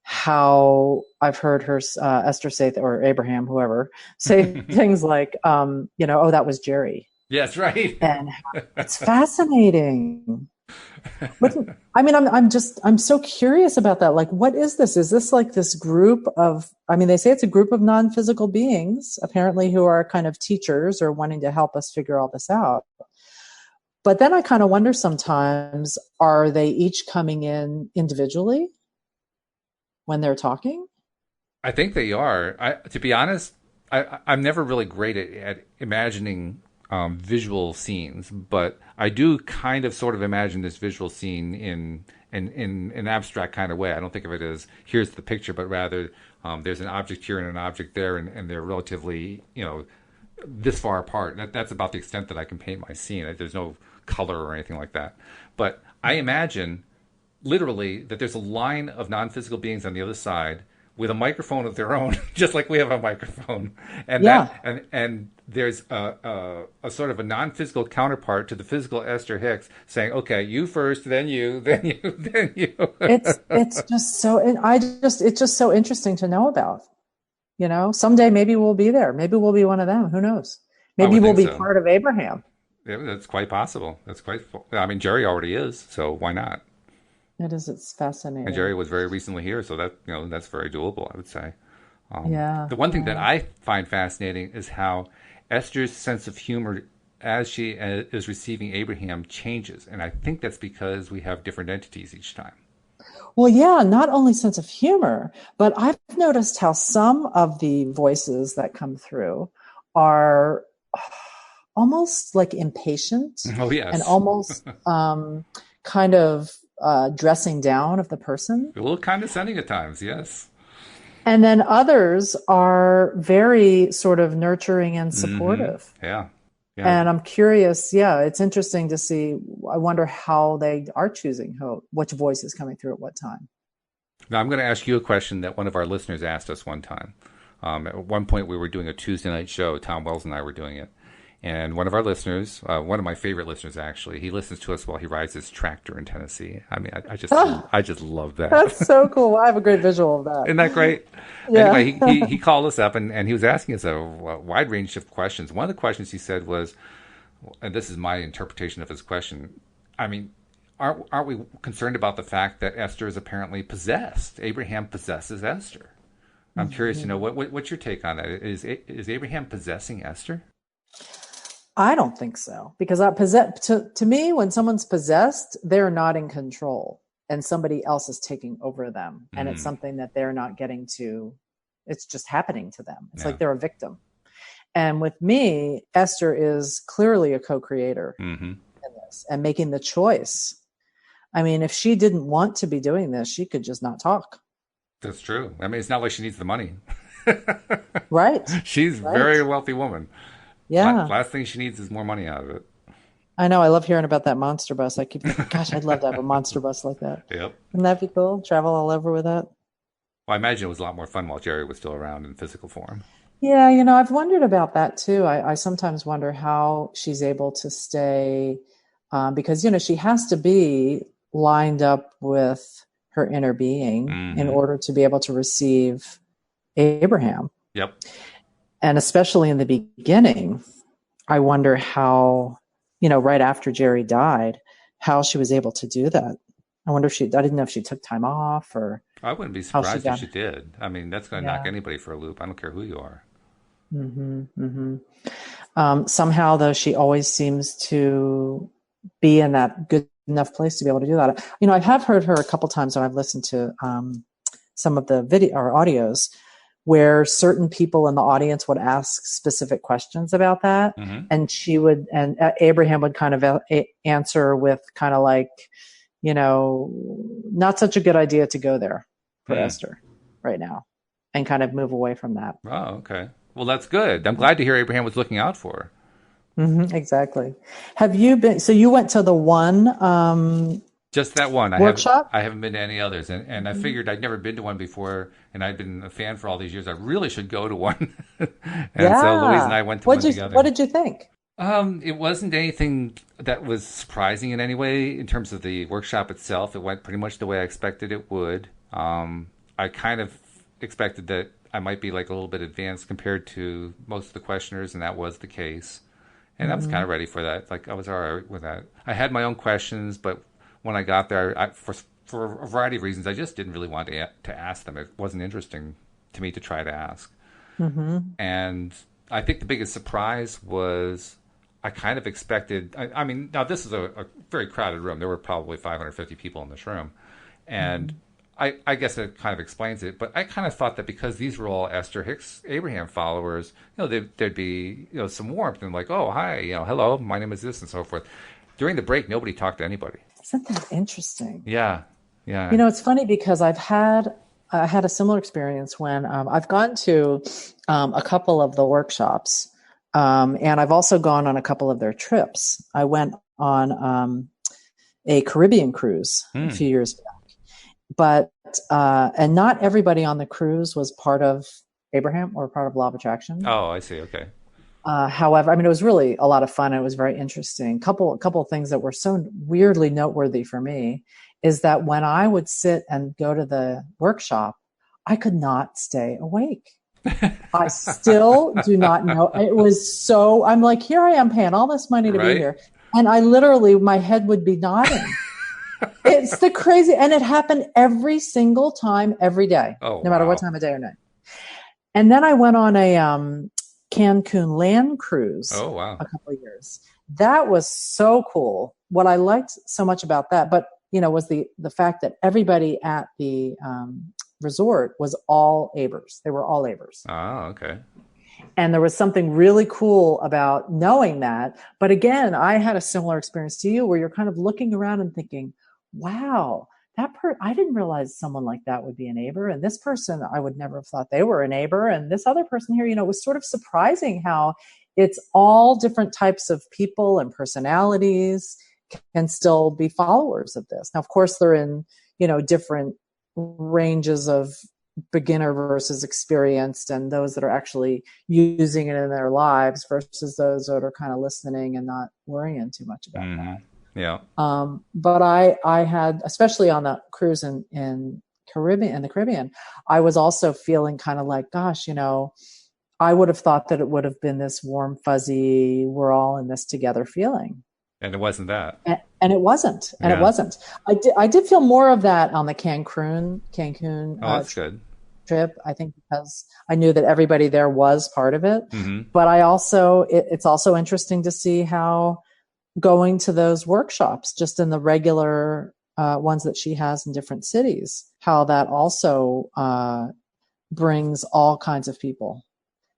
how I've heard her, Esther say, or Abraham, whoever, say things like, oh, that was Jerry. Yes, right. And it's fascinating. What, I mean, I'm so curious about that. Like, what is this? Is this like this group of, I mean, they say it's a group of non-physical beings, apparently, who are kind of teachers or wanting to help us figure all this out. But then I kind of wonder sometimes, are they each coming in individually when they're talking? I think they are. To be honest, I'm never really great at imagining visual scenes, but I do kind of sort of imagine this visual scene in an abstract kind of way. I don't think of it as here's the picture, but rather there's an object here and an object there, and they're relatively, this far apart. That's about the extent that I can paint my scene. There's no color or anything like that. But I imagine literally that there's a line of non-physical beings on the other side with a microphone of their own, just like we have a microphone, and Yeah. and there's a sort of a non-physical counterpart to the physical Esther Hicks saying, "Okay, you first, then you, then you, then you." It's just so, it's just so interesting to know about. Someday maybe we'll be there. Maybe we'll be one of them. Who knows? I Maybe would we'll think be so. part of Abraham. Yeah, that's quite possible. That's quite. I mean, Jerry already is, so why not? It's And fascinating. Jerry was very recently here, so that that's very doable, I would say. Yeah. The one thing that Yeah. I find fascinating is how Esther's sense of humor as she is receiving Abraham changes, and I think that's because we have different entities each time. Well, yeah, not only sense of humor, but I've noticed how some of the voices that come through are almost like impatient Oh and yes, almost kind of dressing down of the person. a little condescending at times. Yes. And then others are very sort of nurturing and Mm-hmm. supportive. Yeah. Yeah. And I'm curious. Yeah, it's interesting to see. I wonder how they are choosing which voice is coming through at what time. Now I'm going to ask you a question that one of our listeners asked us one time. At one point, we were doing a Tuesday night show. Tom Wells and I were doing it. And one of our listeners, one of my favorite listeners actually, he listens to us while he rides his tractor in Tennessee. I mean, I just love that. That's so cool. I have a great visual of that. Isn't that great? Yeah. Anyway, he called us up and he was asking us a wide range of questions. One of the questions he said was, and this is my interpretation of his question. I mean, aren't we concerned about the fact that Esther is apparently possessed? Abraham possesses Esther. I'm curious to know Mhm. what's your take on that. Is Abraham possessing Esther? I don't think so because to me, when someone's possessed, they're not in control and somebody else is taking over them. And it's Mm, something that they're not getting to. It's just happening to them. It's yeah. like they're a victim. And with me, Esther is clearly a co-creator Mm-hmm. in this and making the choice. I mean, if she didn't want to be doing this, she could just not talk. That's true. I mean, it's not like she needs the money. Right. She's a Right. very wealthy woman. Yeah. Last thing she needs is more money out of it. I know. I love hearing about that monster bus. I keep thinking, gosh, I'd love to have a monster bus like that. Yep. Wouldn't that be cool? Travel all over with that. Well, I imagine it was a lot more fun while Jerry was still around in physical form. Yeah, I've wondered about that too. I sometimes wonder how she's able to stay, because, she has to be lined up with her inner being in Mm-hmm. order to be able to receive Abraham. Yep. And especially in the beginning, I wonder how, right after Jerry died, how she was able to do that. I wonder I didn't know if she took time off or I wouldn't be how she surprised if got she it. did. I mean, that's going to knock Yeah. anybody for a loop. I don't care who you are. Hmm. Hmm. Somehow, though, she always seems to be in that good enough place to be able to do that. I have heard her a couple times when I've listened to some of the video or audios where certain people in the audience would ask specific questions about that, Mm-hmm. and Abraham would kind of answer with kind of like, not such a good idea to go there for Hmm. Esther right now, and kind of move away from that. Oh, okay. Well, that's good. I'm glad to hear Abraham was looking out for her. Exactly. Have you been? So you went to the one Just that one. workshop. I haven't been to any others, and I Mhm. figured I'd never been to one before, and I'd been a fan for all these years. I really should go to one. And so Louise and Yeah. I went to one What together. did you think? It wasn't anything that was surprising in any way in terms of the workshop itself. It went pretty much the way I expected it would. I kind of expected that I might be like a little bit advanced compared to most of the questioners, and that was the case. And I was kind Hmm. of ready for that. Like I was all right with that. I had my own questions, but when I got there, for a variety of reasons, I just didn't really want to ask them. It wasn't interesting to me to try to ask. Hmm. And I think the biggest surprise was I kind of expected. I mean, now this is a very crowded room. There were probably 550 people in this room, and Hmm. I guess it kind of explains it. But I kind of thought that because these were all Esther Hicks Abraham followers, there'd be some warmth and like, oh hi, hello, my name is this and so forth. During the break, nobody talked to anybody. Isn't that interesting? Yeah, yeah. It's funny because I had a similar experience when I've gone to a couple of the workshops, and I've also gone on a couple of their trips. I went on a Caribbean cruise a Hmm. few years back, but and not everybody on the cruise was part of Abraham or part of Law of Attraction. Oh, I see. Okay. However, I mean, it was really a lot of fun. And it was very interesting. Couple of things that were so weirdly noteworthy for me is that when I would sit and go to the workshop, I could not stay awake. I still do not know. It was so, I'm like, here I am paying all this money to be Right? here. And I literally, my head would be nodding. It's the crazy, and it happened every single time, every day, Oh, no matter what wow. time of day or night. And then I went on a Cancun land cruise Oh, wow. a couple of years. That was so cool. What I liked so much about that, but was the fact that everybody at the resort was all Abers. They were all Abers. Oh, okay. And there was something really cool about knowing that. But again, I had a similar experience to you where you're kind of looking around and thinking, wow, I didn't realize someone like that would be a neighbor. And this person, I would never have thought they were a neighbor. And this other person here, it was sort of surprising how it's all different types of people and personalities can still be followers of this. Now, of course, they're in, different ranges of beginner versus experienced, and those that are actually using it in their lives versus those that are kind of listening and not worrying too much about Hmm. that. Yeah. But I had, especially on the cruise in the Caribbean, I was also feeling kind of like, gosh, I would have thought that it would have been this warm, fuzzy, we're all in this together feeling. And it wasn't that. And it wasn't. And it Yeah. wasn't. I did feel more of that on the Cancun Oh, that's good. trip. I think because I knew that everybody there was part of it. Hmm. But it's also interesting to see how going to those workshops, just in the regular ones that she has in different cities, how that also brings all kinds of people.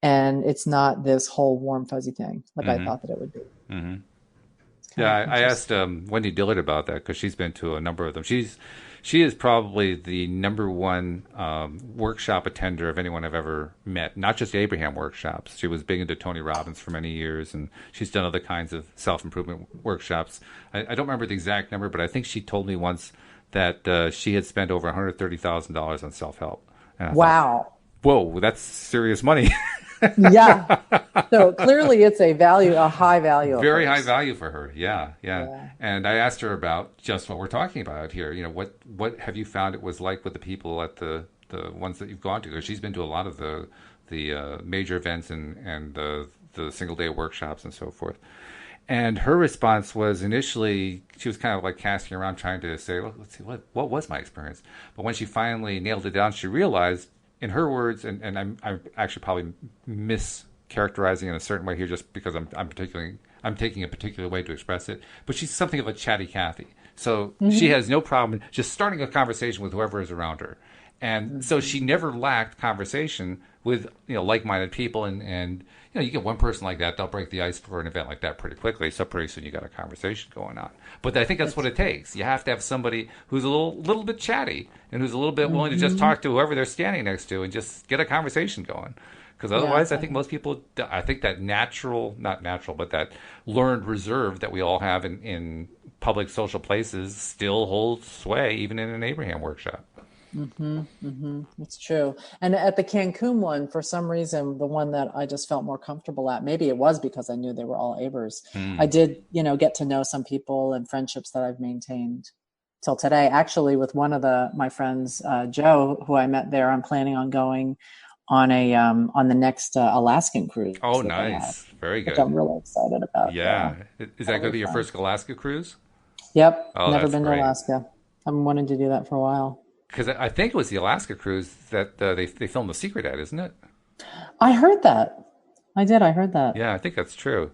And it's not this whole warm, fuzzy thing like I Hmm. thought that it would be. Hmm. It's Yeah, kind of I asked interesting. Wendy Dillard about that because she's been to a number of them. She is probably the number one workshop attender of anyone I've ever met. Not just Abraham workshops. She was big into Tony Robbins for many years, and she's done other kinds of self improvement workshops. I don't remember the exact number, but I think she told me once that she had spent over $130,000 on self help. And I thought, Wow. whoa, that's serious money. Yeah. So clearly it's a high value of Very high hers. value for her. Yeah, yeah. Yeah. And I asked her about just what we're talking about here. What have you found it was like with the people at the ones that you've gone to? Because she's been to a lot of the major events and the single day workshops and so forth. And her response was initially she was kind of like casting around trying to say, well, let's see what was my experience. But when she finally nailed it down, she realized, in her words, and I'm actually probably mischaracterizing in a certain way here, just because I'm taking a particular way to express it. But she's something of a chatty Cathy, so she Hmm. has no problem just starting a conversation with whoever is around her, and so Hmm. she never lacked conversation with like-minded people, and you get one person like that, they'll break the ice for an event like that pretty quickly. So pretty soon you got a conversation going on. But I think that's what That's it takes. You have to have somebody who's a little bit chatty and who's a little bit willing to just hmm talk to whoever they're standing next to and just get a conversation going. Because otherwise, I think most people, I think that natural, not natural, but that learned reserve that we all have in public social places still holds sway, even in an Abraham workshop. It's true. And at the Cancun one, for some reason, the one that I just felt more comfortable at, maybe it was because I knew they were all Abers. I did, get to know some people and friendships that I've maintained till today. Actually, with one of my friends, Joe, who I met there, I'm planning on going on the next Alaskan cruise. Oh, nice. Very good. Which I'm really excited about. Yeah. Is that going to be your first Alaska cruise? Yep. Oh, Never that's been great. to Alaska. I've been wanting to do that for a while. Because I think it was the Alaska cruise that they filmed The Secret at, isn't it? I heard that. I did. I heard that. Yeah, I think that's true.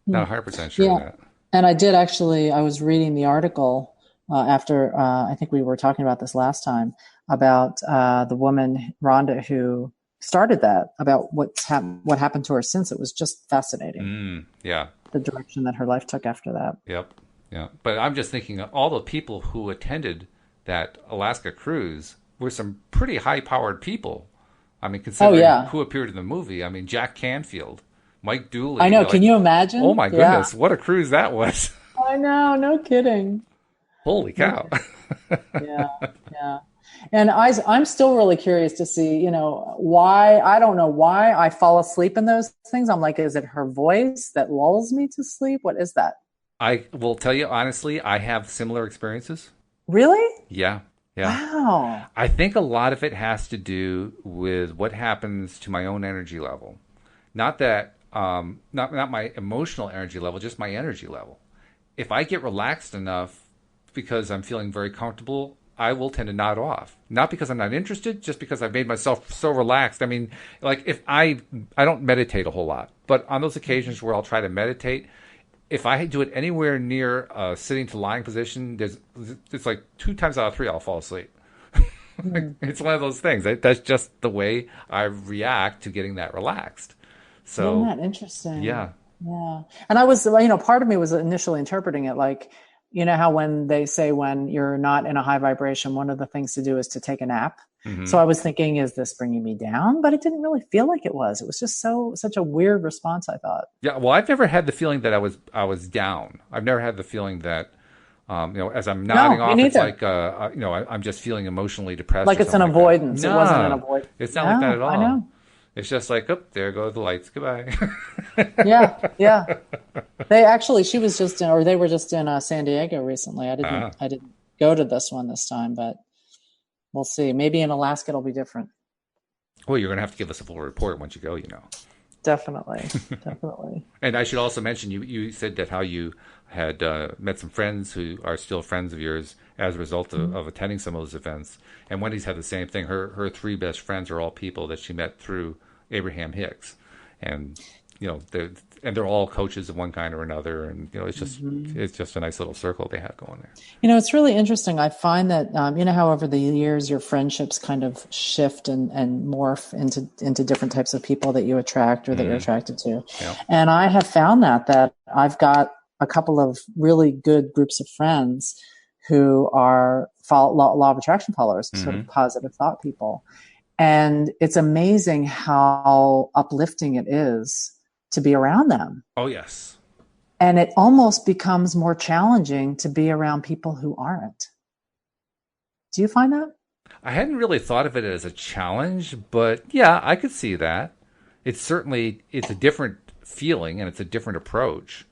Not 100% sure of that. And I did actually, I was reading the article after, I think we were talking about this last time, about the woman, Rhonda, who started that, about what happened to her since. It was just fascinating. Yeah. The direction that her life took after that. Yep. Yeah. But I'm just thinking all the people who attended that Alaska cruise were some pretty high-powered people. I mean, considering who appeared in the movie. I mean, Jack Canfield, Mike Dooley. I know. Can you imagine? Oh, my goodness. What a cruise that was. I know. No kidding. Holy cow. Yeah. And I'm still really curious to see, why, I don't know why I fall asleep in those things. I'm like, is it her voice that lulls me to sleep? What is that? I will tell you, honestly, I have similar experiences. Really? Yeah. Wow. I think a lot of it has to do with what happens to my own energy level. Not that, not my emotional energy level, just my energy level. If I get relaxed enough because I'm feeling very comfortable, I will tend to nod off. Not because I'm not interested, just because I've made myself so relaxed. I mean, like if I don't meditate a whole lot, but on those occasions where I'll try to meditate, if I do it anywhere near a sitting to lying position, it's like 2 times out of 3 I'll fall asleep. It's one of those things. That's just the way I react to getting that relaxed. So, isn't that interesting? Yeah. And I was, part of me was initially interpreting it like, how when they say when you're not in a high vibration, one of the things to do is to take a nap. So I was thinking, is this bringing me down? But it didn't really feel like it was. It was just such a weirard response, I thought. Yeah, well, I've never had the feeling that I was down. I've never had the feeling that, as I'm nodding off, it's like, I'm just feeling emotionally depressed. Like it's an avoidance. No, it wasn't an avoidance. It's not like that at all. I know. It's just like, there go the lights. Goodbye. Yeah. She was just they were just in San Diego recently. I didn't go to this one this time, but we'll see. Maybe in Alaska it'll be different. Well, you're going to have to give us a full report once you go, Definitely. And I should also mention, you said that how you had met some friends who are still friends of yours as a result of attending some of those events. And Wendy's had the same thing. Her 3 best friends are all people that she met through Abraham Hicks. And, they're all coaches of one kind or another. And, it's just a nice little circle they have going there. It's really interesting. I find that, how over the years your friendships kind of shift and morph into different types of people that you attract or that you're attracted to. Yeah. And I have found that I've got a couple of really good groups of friends who are law of attraction followers, sort of positive thought people. And it's amazing how uplifting it is to be around them. Oh, yes. And it almost becomes more challenging to be around people who aren't. Do you find that? I hadn't really thought of it as a challenge, but yeah, I could see that. It's a different feeling and it's a different approach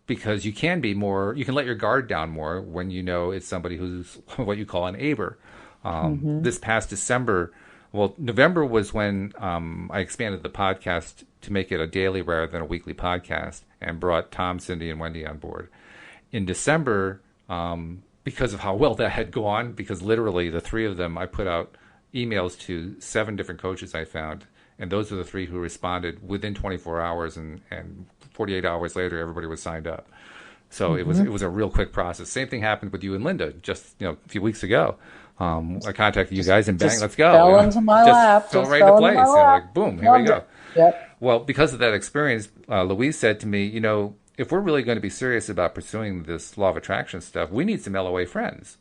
because you can let your guard down more when it's somebody who's what you call an Aber. This past December, November was when I expanded the podcast to make it a daily rather than a weekly podcast and brought Tom, Cindy, and Wendy on board. In December, because of how well that had gone, because literally the 3 of them, I put out emails to 7 different coaches I found, and those are the 3 who responded within 24 hours, and 48 hours later, everybody was signed up. So it was a real quick process. Same thing happened with you and Linda just a few weeks ago. I contacted you guys and bang, let's go. Fell into my lap. Fell right into place. Like, boom, here we go. Yep. Well, because of that experience, Louise said to me, if we're really going to be serious about pursuing this law of attraction stuff, we need some LOA friends.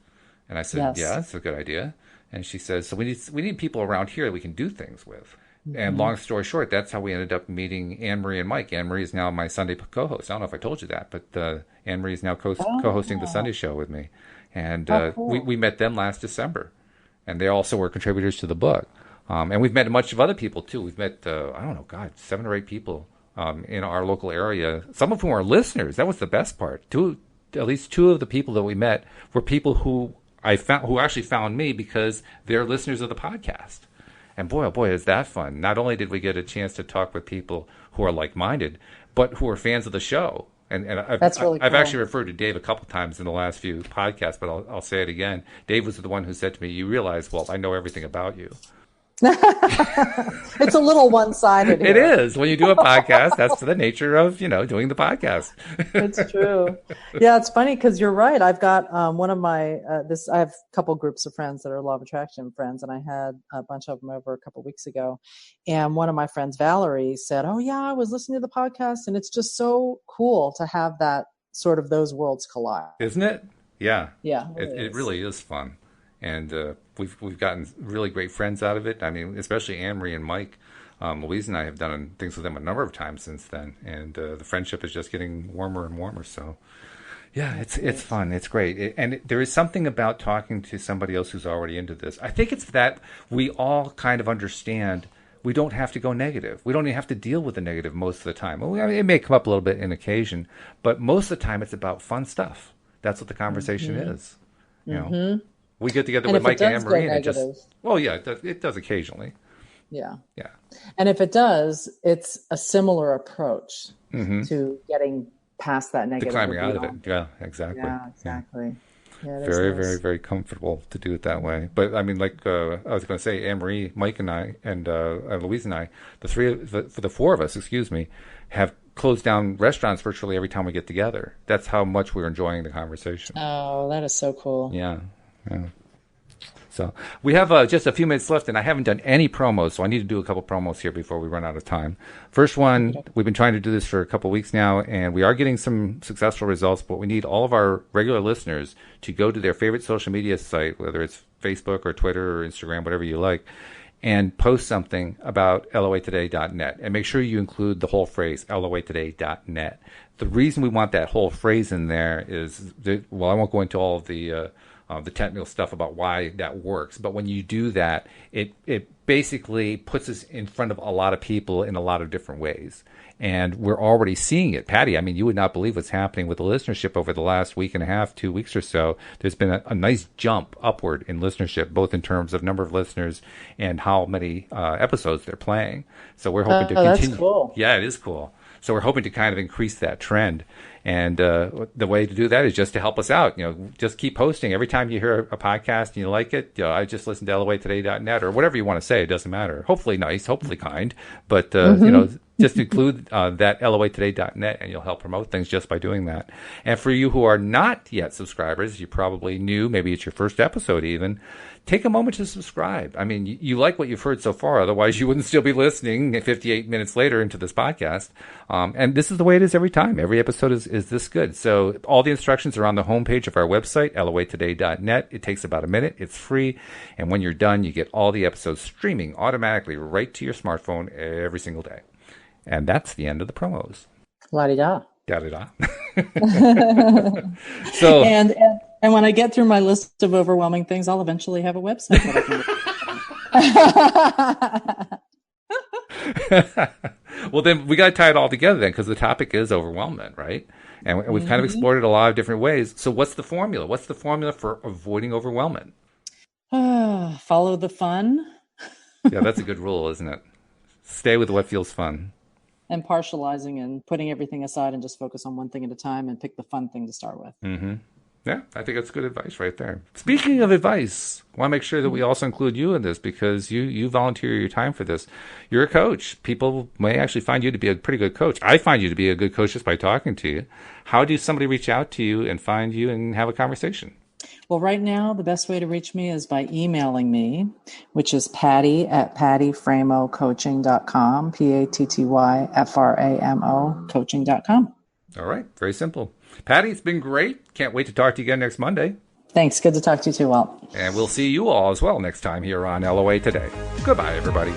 And I said, yeah, that's a good idea. And she says, so we need people around here that we can do things with. And long story short, that's how we ended up meeting Anne Marie and Mike. Anne Marie is now my Sunday co-host. I don't know if I told you that, but Anne Marie is now co-hosting the Sunday show with me. And cool. we met them last December. And they also were contributors to the book. And we've met a bunch of other people, too. We've met, 7 or 8 people in our local area, some of whom are listeners. That was the best part. At least 2 of the people that we met were people who actually found me because they're listeners of the podcast. And boy, oh boy, is that fun. Not only did we get a chance to talk with people who are like-minded, but who are fans of the show. And That's really cool. I've actually referred to Dave a couple times in the last few podcasts, but I'll say it again. Dave was the one who said to me, "You realize, Walt, I know everything about you." It's a little one-sided here. It is. When you do a podcast, that's the nature of, doing the podcast. It's true. Yeah, it's funny because you're right. I've got one of my, I have a couple groups of friends that are law of attraction friends, and I had a bunch of them over a couple weeks ago. And one of my friends, Valerie, said, "Oh yeah, I was listening to the podcast, and it's just so cool to have that sort of those worlds collide." Isn't it? Yeah. Yeah. It really is fun. And we've gotten really great friends out of it. I mean, especially Anne-Marie and Mike. Louise and I have done things with them a number of times since then. And the friendship is just getting warmer and warmer. So, yeah, it's fun. It's great. There is something about talking to somebody else who's already into this. I think it's that we all kind of understand we don't have to go negative. We don't even have to deal with the negative most of the time. Well, it may come up a little bit in occasion, but most of the time it's about fun stuff. That's what the conversation is. You know. We get together with Mike and Anne Marie, and it does occasionally. Yeah. Yeah. And if it does, it's a similar approach to getting past that negative. To climbing out of it. Yeah, exactly. Yeah, exactly. Yeah, very, very, very comfortable to do it that way. But I mean, like I was going to say, Anne Marie, Mike and I, and Louise and I, the 4 of us, have closed down restaurants virtually every time we get together. That's how much we're enjoying the conversation. Oh, that is so cool. Yeah. Yeah. So we have just a few minutes left, and I haven't done any promos, so I need to do a couple promos here before we run out of time. First one, we've been trying to do this for a couple of weeks now, and we are getting some successful results, but we need all of our regular listeners to go to their favorite social media site, whether it's Facebook or Twitter or Instagram, whatever you like, and post something about loatoday.net. And make sure you include the whole phrase, loatoday.net. The reason we want that whole phrase in there is, I won't go into all of the technical stuff about why that works. But when you do that, it basically puts us in front of a lot of people in a lot of different ways. And we're already seeing it. Patty, I mean, you would not believe what's happening with the listenership over the last week and a half, 2 weeks or so. There's been a nice jump upward in listenership, both in terms of number of listeners and how many episodes they're playing. So we're hoping to continue. That's cool. Yeah, it is cool. So we're hoping to kind of increase that trend. And the way to do that is just to help us out. Just keep posting. Every time you hear a podcast and you like it, I just listened to loatoday.net or whatever you want to say. It doesn't matter. Hopefully nice, hopefully kind. But, just include that loatoday.net, and you'll help promote things just by doing that. And for you who are not yet subscribers, you probably new, maybe it's your first episode even, take a moment to subscribe. I mean, you like what you've heard so far. Otherwise, you wouldn't still be listening 58 minutes later into this podcast. And this is the way it is every time. Every episode is this good. So all the instructions are on the homepage of our website, loatoday.net. It takes about a minute. It's free. And when you're done, you get all the episodes streaming automatically right to your smartphone every single day. And that's the end of the promos. La-di-da. Da-da-da. So, and when I get through my list of overwhelming things, I'll eventually have a website that I can well, then we got to tie it all together then, because the topic is overwhelmment, right? And we've kind of explored it a lot of different ways. So what's the formula? What's the formula for avoiding overwhelmment? Follow the fun. Yeah, that's a good rule, isn't it? Stay with what feels fun. And partializing and putting everything aside and just focus on one thing at a time and pick the fun thing to start with. Mm-hmm. Yeah, I think that's good advice right there. Speaking of advice, I want to make sure that we also include you in this, because you volunteer your time for this. You're a coach. People may actually find you to be a pretty good coach. I find you to be a good coach just by talking to you. How do somebody reach out to you and find you and have a conversation? Well, right now, the best way to reach me is by emailing me, which is patty@pattyframocoaching.com, PATTYFRAMO coaching.com. All right. Very simple. Patty, it's been great. Can't wait to talk to you again next Monday. Thanks. Good to talk to you too, Walt. And we'll see you all as well next time here on LOA Today. Goodbye, everybody.